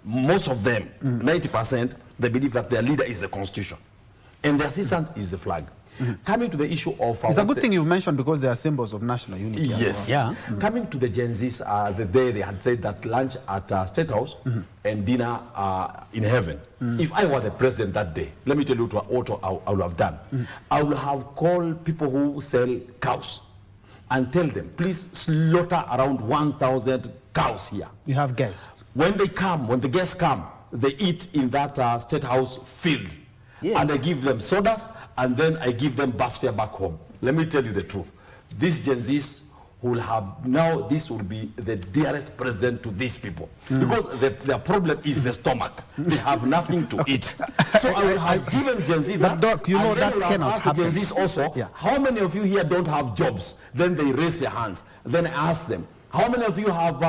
most of them, 90%, they believe that their leader is the Constitution, and the assistant is the flag. Coming to the issue of...
It's a good thing you've mentioned, because they are symbols of national unity.
Yes.
Well.
Coming to the Gen Zs, the day they had said that lunch at State House and dinner in heaven. If I were the president that day, let me tell you what I would have done. I would have called people who sell cows and tell them, please slaughter around 1,000 cows here.
You have guests.
When the guests come, they eat in that State House field. Yes. And I give them sodas, and then I give them bus fare back home. Let me tell you the truth. These Gen Zs will have, now this will be the dearest present to these people. Because their problem is the stomach. They have nothing to eat. So I will have given Gen Z that.
But Doc, you know that cannot happen.
Gen Zs also, how many of you here don't have jobs? Then they raise their hands. Then I ask them, how many of you have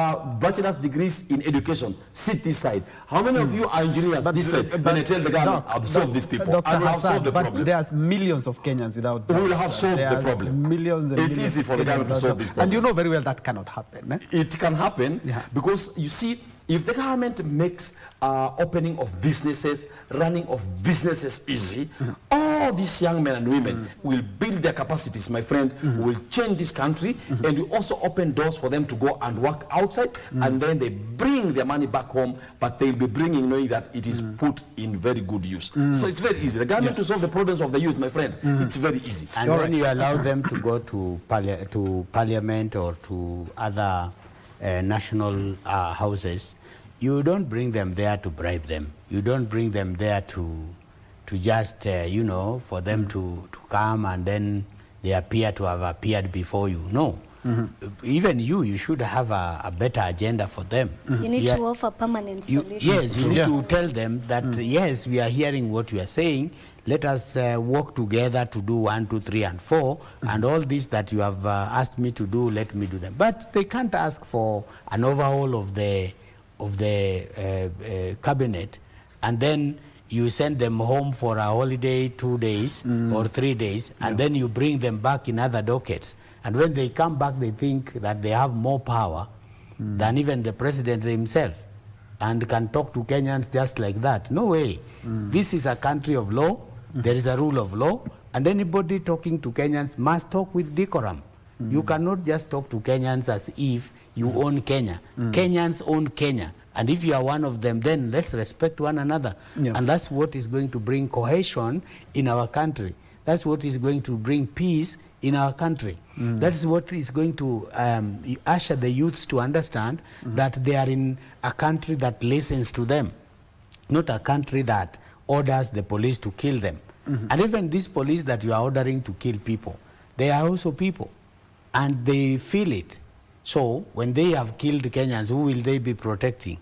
bachelor's degrees in education? Sit this side. How many of you are engineers? This side. Then I tell the government, absorb these people.
Dr.
And we'll have solved the
but
problem.
there's millions of Kenyans without jobs.
We will have solved the problem.
Millions and
it's
millions
easy for the government to solve this problem.
And you know very well that cannot happen.
It can happen because, you see, if the government makes opening of businesses, running of businesses easy, all all these young men and women will build their capacities, my friend, will change this country, and we also open doors for them to go and work outside, and then they bring their money back home, but they'll be bringing knowing that it is put in very good use. So it's very easy. The government to solve the problems of the youth, my friend, it's very easy.
And when you allow them to go to parliament or to other national houses, you don't bring them there to bribe them. You don't bring them there to just, you know, for them to come and then they appear to have appeared before you. No. Even you should have a better agenda for them.
You need to offer permanent solutions.
Yes, you need to tell them that, yes, we are hearing what you are saying. Let us work together to do 1, 2, 3, and 4, and all this that you have asked me to do, let me do them. But they can't ask for an overhaul of the cabinet, and then you send them home for a holiday 2 days or 3 days, and then you bring them back in other dockets. And when they come back, they think that they have more power than even the president himself, and can talk to Kenyans just like that. No way. This is a country of law. There is a rule of law, and anybody talking to Kenyans must talk with decorum. You cannot just talk to Kenyans as if you own Kenya. Kenyans own Kenya. And if you are one of them, then let's respect one another. And that's what is going to bring cohesion in our country. That's what is going to bring peace in our country. That's what is going to usher the youths to understand that they are in a country that listens to them, not a country that orders the police to kill them. And even these police that you are ordering to kill people, they are also people, and they feel it. So when they have killed Kenyans, who will they be protecting?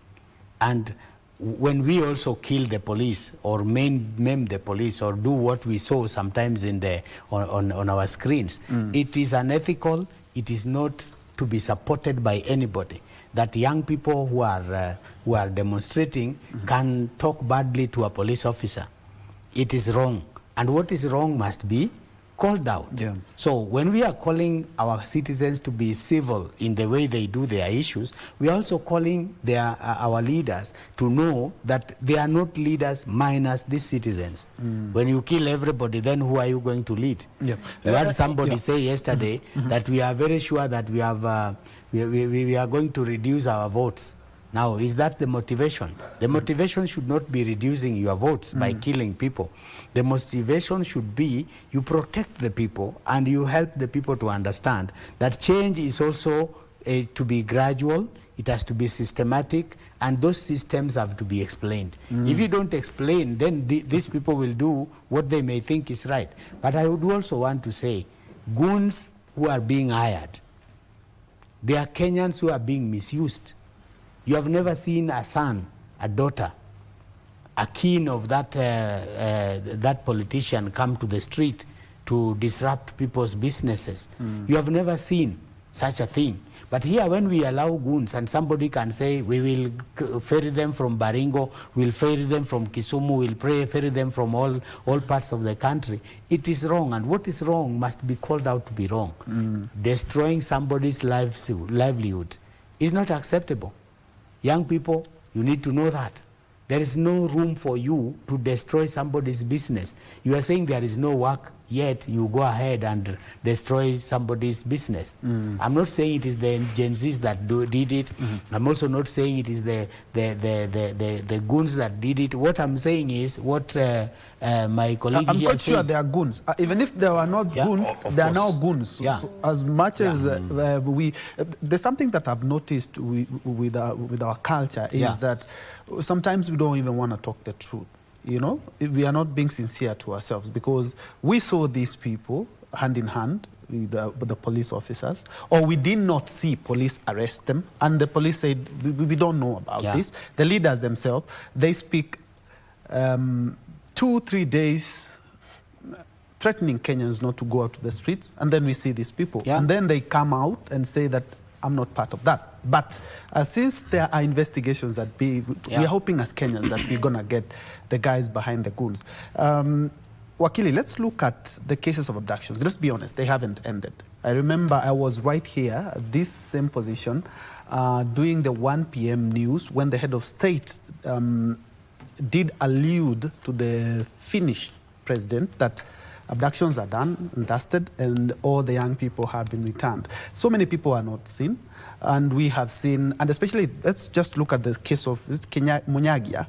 And when we also kill the police or maim the police or do what we saw sometimes in on our screens, it is unethical. It is not to be supported by anybody. That young people who are demonstrating can talk badly to a police officer. It is wrong, and what is wrong must be called out. So when we are calling our citizens to be civil in the way they do their issues, we are also calling our leaders to know that they are not leaders minus these citizens. When you kill everybody, then who are you going to lead? You heard somebody say yesterday that we are very sure that we have we are going to reduce our votes. Now, is that the motivation? The motivation should not be reducing your votes by killing people. The motivation should be you protect the people and you help the people to understand that change is also to be gradual, it has to be systematic, and those systems have to be explained. If you don't explain, then these people will do what they may think is right. But I would also want to say, goons who are being hired, they are Kenyans who are being misused. You have never seen a son, a daughter, a kin of that politician come to the street to disrupt people's businesses. You have never seen such a thing. But here, when we allow goons, and somebody can say, we will ferry them from Baringo, we'll ferry them from Kisumu, we'll ferry them from all parts of the country, it is wrong. And what is wrong must be called out to be wrong. Destroying somebody's livelihood is not acceptable. Young people, you need to know that. There is no room for you to destroy somebody's business. You are saying there is no work, yet you go ahead and destroy somebody's business. I'm not saying it is the Gen Zs that did it. I'm also not saying it is the goons that did it. What I'm saying is what my colleague
I'm
here
quite sure
said.
they are goons. Even if they are not goons, they are now goons. So as much as there's something that I've noticed with our culture is that sometimes we don't even want to talk the truth. You know, we are not being sincere to ourselves, because we saw these people hand in hand with the police officers, or we did not see police arrest them, and the police said, we don't know about this. The leaders themselves, they speak 2-3 days threatening Kenyans not to go out to the streets, and then we see these people. And then they come out and say that I'm not part of that. But since there are investigations that we are hoping as Kenyans that we're going to get the guys behind the goons. Wakili, let's look at the cases of abductions. Let's be honest, they haven't ended. I remember I was right here at this same position doing the 1 p.m. news when the head of state did allude to the Finnish president that abductions are done and dusted and all the young people have been returned. So many people are not seen. And we have seen, and especially, let's just look at the case of Munyagia.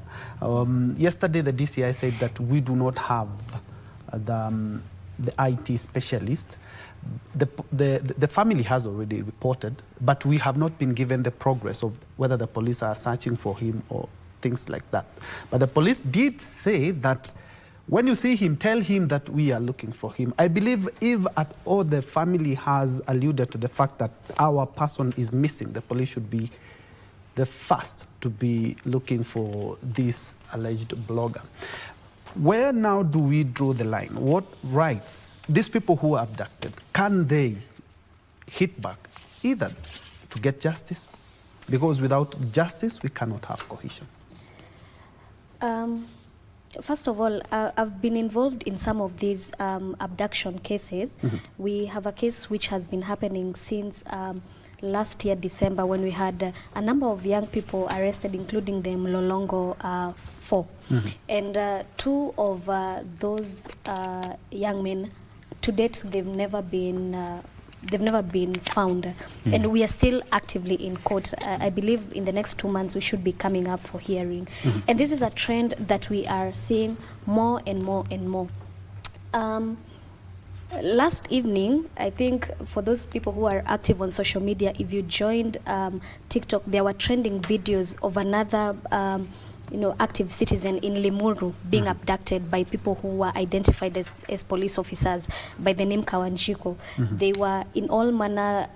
Yesterday, the DCI said that we do not have the IT specialist. The family has already reported, but we have not been given the progress of whether the police are searching for him or things like that. But the police did say that when you see him, tell him that we are looking for him. I believe if at all the family has alluded to the fact that our person is missing, the police should be the first to be looking for this alleged blogger. Where now do we draw the line? What rights, these people who are abducted, can they hit back either to get justice? Because without justice, we cannot have cohesion.
First of all, I've been involved in some of these abduction cases. We have a case which has been happening since last year, December, when we had a number of young people arrested, including the Mlolongo 4. And two of those young men, to date, they've never been found. And we are still actively in court. I believe in the next 2 months we should be coming up for hearing. And this is a trend that we are seeing more and more and more. Last evening, I think for those people who are active on social media, if you joined TikTok, there were trending videos of another active citizen in Limuru being abducted by people who were identified as police officers by the name Kawanjiko. They were in all manner,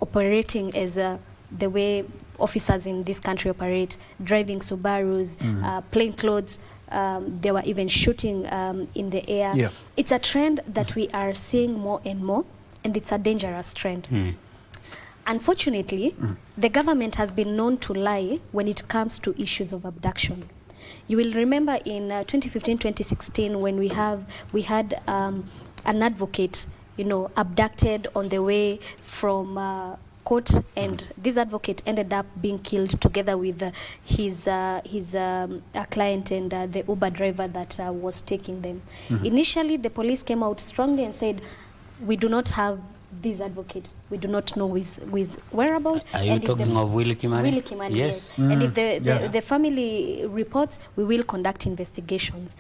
operating as the way officers in this country operate, driving Subarus, plain clothes. They were even shooting in the air. Yeah. It's a trend that we are seeing more and more, and it's a dangerous trend. Unfortunately, the government has been known to lie when it comes to issues of abduction. You will remember in 2015-2016 when we had an advocate, abducted on the way from court, and this advocate ended up being killed together with his client and the Uber driver that was taking them. Initially, the police came out strongly and said, "We do not have this advocate. We do not know his whereabouts."
Are you talking of Willie Kimani?
Willie Kimani, yes. And if the family reports, we will conduct investigations.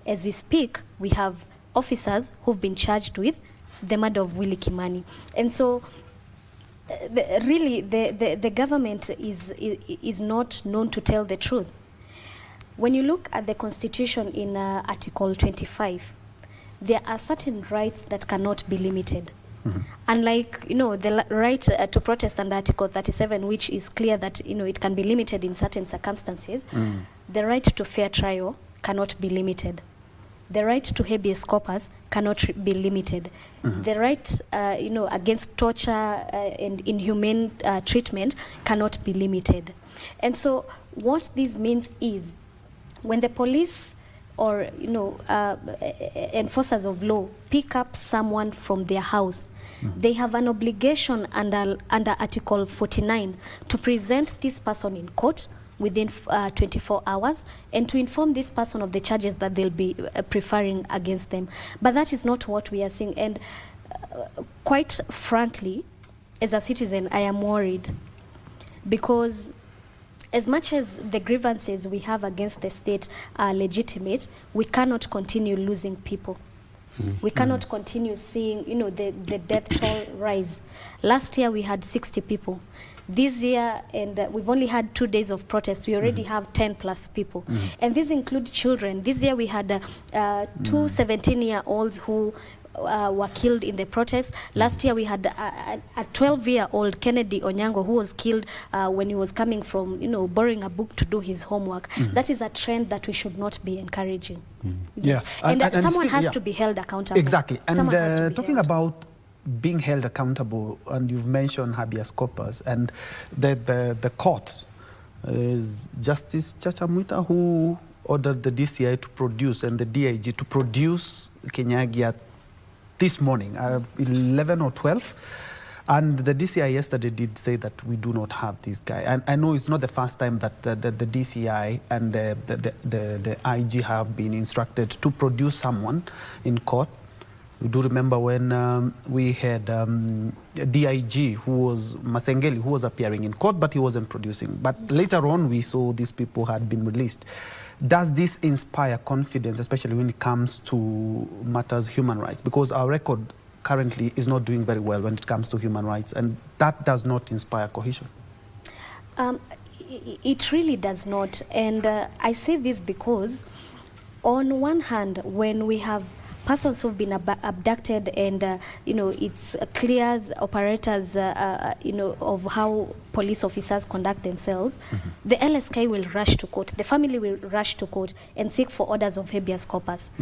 As we speak, we have officers who've been charged with the murder of Willie Kimani. And so, the government is not known to tell the truth. When you look at the Constitution in Article 25, there are certain rights that cannot be limited. Unlike, the right to protest under Article 37, which is clear that, it can be limited in certain circumstances, the right to fair trial cannot be limited. The right to habeas corpus cannot be limited. The right, against torture and inhumane treatment cannot be limited. And so what this means is when the police or, enforcers of law pick up someone from their house, they have an obligation under Article 49 to present this person in court within 24 hours and to inform this person of the charges that they'll be preferring against them. But that is not what we are seeing. And quite frankly, as a citizen, I am worried because as much as the grievances we have against the state are legitimate, we cannot continue losing people. We cannot continue seeing, the death toll rise. Last year we had 60 people. This year, and we've only had 2 days of protest, we already have 10 plus people. And these include children. This year we had two 17-year-olds who were killed in the protest. Last year we had a 12-year-old Kennedy Onyango who was killed when he was coming from, borrowing a book to do his homework. That is a trend that we should not be encouraging. Yes.
Yeah.
And someone has to be held accountable.
Exactly. And talking about being held accountable, and you've mentioned habeas corpus, and the court is Justice Chacha Mwita who ordered the DCI to produce and the DIG to produce Kenyagia this morning, 11 or 12. And the DCI yesterday did say that we do not have this guy. And I know it's not the first time that the DCI and the IG have been instructed to produce someone in court. We do remember when we had DIG, who was Masengeli, who was appearing in court, but he wasn't producing. But later on, we saw these people had been released. Does this inspire confidence, especially when it comes to matters human rights? Because our record currently is not doing very well when it comes to human rights, and that does not inspire cohesion.
It really does not. And I say this because, on one hand, when we have persons who've been abducted and, it clears operators, of how police officers conduct themselves, the LSK will rush to court, the family will rush to court and seek for orders of habeas corpus.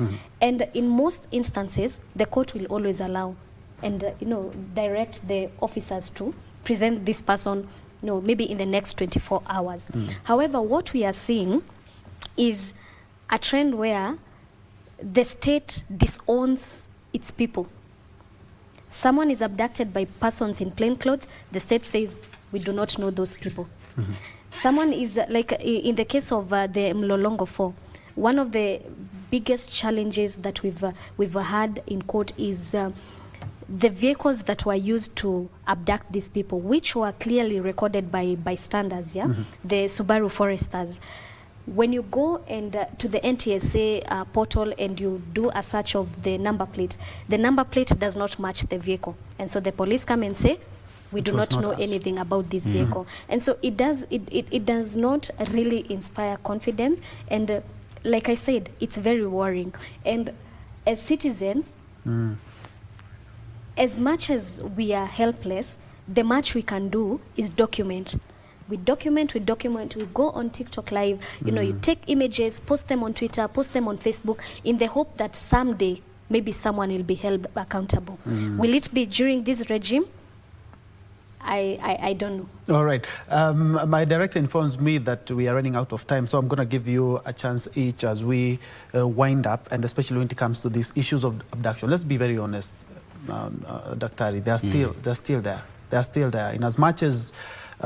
And in most instances, the court will always allow and, direct the officers to present this person, maybe in the next 24 hours. However, what we are seeing is a trend where the state disowns its people. Someone is abducted by persons in plain clothes, the state says, we do not know those people. Someone is, like in the case of the Mlolongo 4, one of the biggest challenges that we've had in court is the vehicles that were used to abduct these people, which were clearly recorded by standards, the Subaru Foresters. When you go and to the NTSA portal and you do a search of the number plate does not match the vehicle. And so the police come and say, we do not know anything about this vehicle. And so it does not really inspire confidence. And like I said, it's very worrying. And as citizens, as much as we are helpless, the much we can do is document. We document, we go on TikTok Live, you take images, post them on Twitter, post them on Facebook, in the hope that someday, maybe someone will be held accountable. Will it be during this regime? I don't know.
All right. My director informs me that we are running out of time, so I'm going to give you a chance each as we wind up, and especially when it comes to these issues of abduction. Let's be very honest, Dr. Ali, they're still there. They're still there. In as much as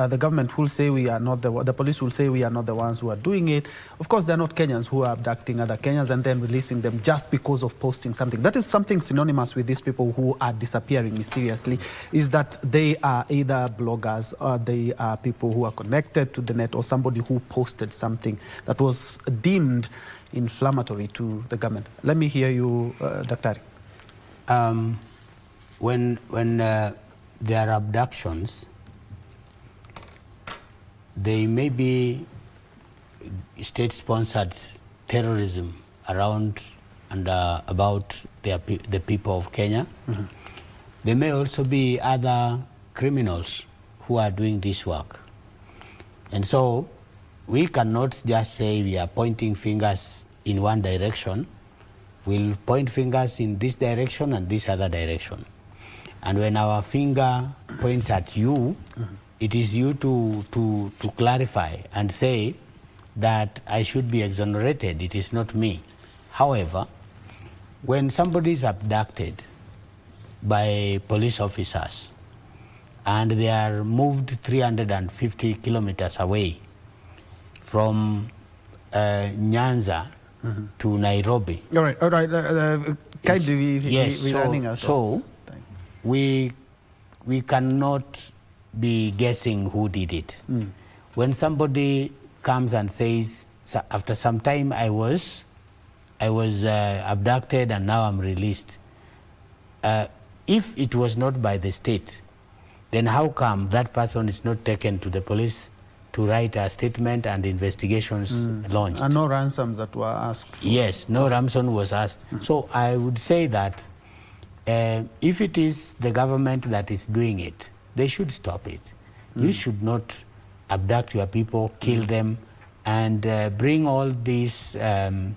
the government will say we are not the police will say we are not the ones who are doing it. Of course, they're not Kenyans who are abducting other Kenyans and then releasing them just because of posting something. That is something synonymous with these people who are disappearing mysteriously, is that they are either bloggers or they are people who are connected to the net or somebody who posted something that was deemed inflammatory to the government. Let me hear you, Dr.
Ari. When there are abductions, they may be state-sponsored terrorism around and about the people of Kenya. There may also be other criminals who are doing this work. And so we cannot just say we are pointing fingers in one direction. We'll point fingers in this direction and this other direction. And when our finger points at you, it is you to clarify and say that I should be exonerated. It is not me. However, when somebody is abducted by police officers and they are moved 350 kilometers away from Nyanza to Nairobi.
All right.
We cannot be guessing who did it. When somebody comes and says, after some time I was abducted and now I'm released, if it was not by the state, then how come that person is not taken to the police to write a statement and investigations launched?
And no ransoms that were asked for.
Yes, no ransom was asked. So I would say that if it is the government that is doing it, they should stop it. You should not abduct your people, kill them, and bring all this to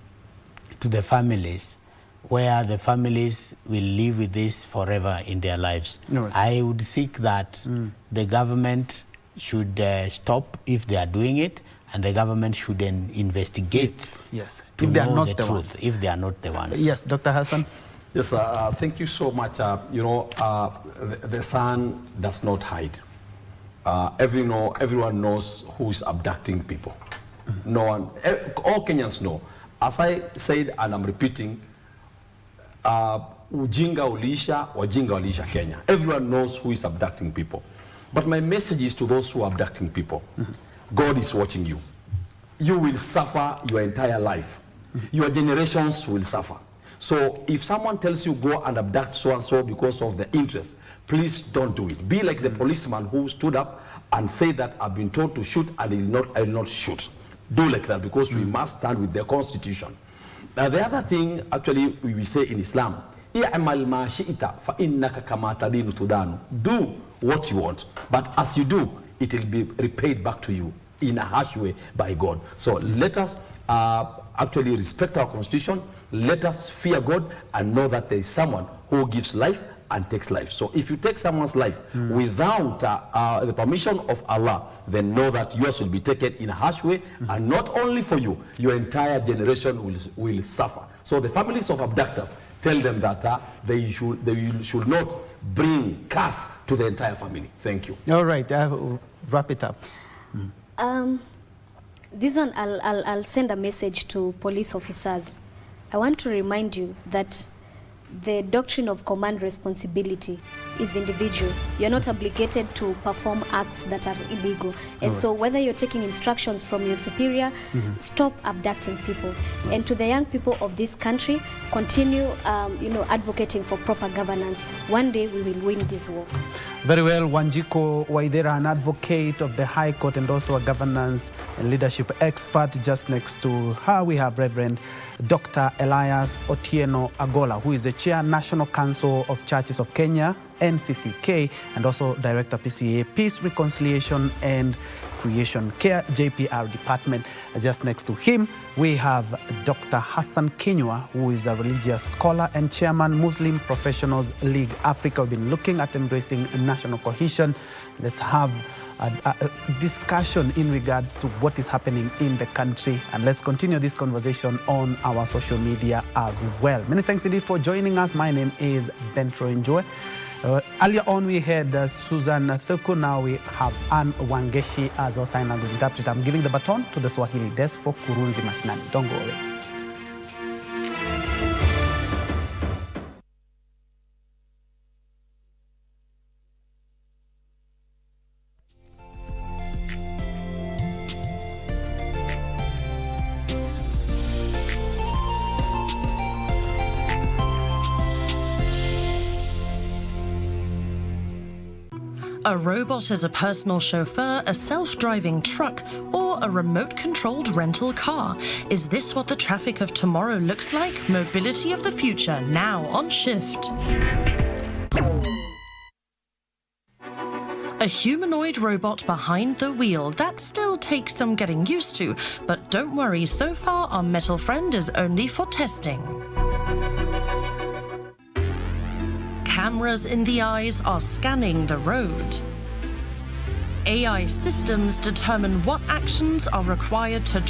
the families, where the families will live with this forever in their lives.
Right.
I would seek that the government should stop if they are doing it, and the government should then investigate
yes.
to
If they are
know
not
the
the
truth,
ones.
if they are not the ones.
Yes, Dr. Hassan?
Yes, thank you so much. The sun does not hide. Everyone knows who is abducting people. No one, all Kenyans know. As I said, and I'm repeating, ujinga ulisha, wajinga ulisha Kenya. Everyone knows who is abducting people. But my message is to those who are abducting people. God is watching you. You will suffer your entire life. Your generations will suffer. So if someone tells you go and abduct so-and-so because of the interest, please don't do it. Be like the policeman who stood up and said that I've been told to shoot and I will not shoot. Do like that, because we must stand with the constitution. The other thing, actually, we say in Islam, do what you want, but as you do, it will be repaid back to you in a harsh way by God. So let us actually respect our constitution. Let us fear God and know that there is someone who gives life and takes life. So if you take someone's life without the permission of Allah, then know that yours will be taken in a harsh way, and not only for you, your entire generation will suffer. So the families of abductors, tell them that they should not bring curse to the entire family. Thank you.
All right, wrap it up.
This one, I'll send a message to police officers. I want to remind you that the doctrine of command responsibility is individual. You're not obligated to perform acts that are illegal. And so whether you're taking instructions from your superior, stop abducting people. And to the young people of this country, continue advocating for proper governance. One day we will win this war.
Very well, Wanjiko Waidera, an advocate of the High Court and also a governance and leadership expert. Just next to her, we have Reverend Dr. Elias Otieno Agola, who is the Chair, National Council of Churches of Kenya, NCCK, and also Director, PCA, Peace, Reconciliation and Creation Care, JPR Department. Just next to him, we have Dr. Hassan Kinyua, who is a religious scholar and Chairman, Muslim Professionals League Africa. We've been looking at embracing national cohesion. Let's have a discussion in regards to what is happening in the country, and let's continue this conversation on our social media as well. Many thanks indeed for joining us. My name is Bentro Enjoy. Earlier on we had Susan Thuku. Now we have Anne Wangeshi as our sign language interpreter. I'm giving the baton to the Swahili desk for Kurunzi Mashinani. Don't go away.
A robot as a personal chauffeur, a self-driving truck, or a remote-controlled rental car. Is this what the traffic of tomorrow looks like? Mobility of the future, now on Shift. A humanoid robot behind the wheel. That still takes some getting used to, but don't worry, so far our metal friend is only for testing. Cameras in the eyes are scanning the road. AI systems determine what actions are required to drive.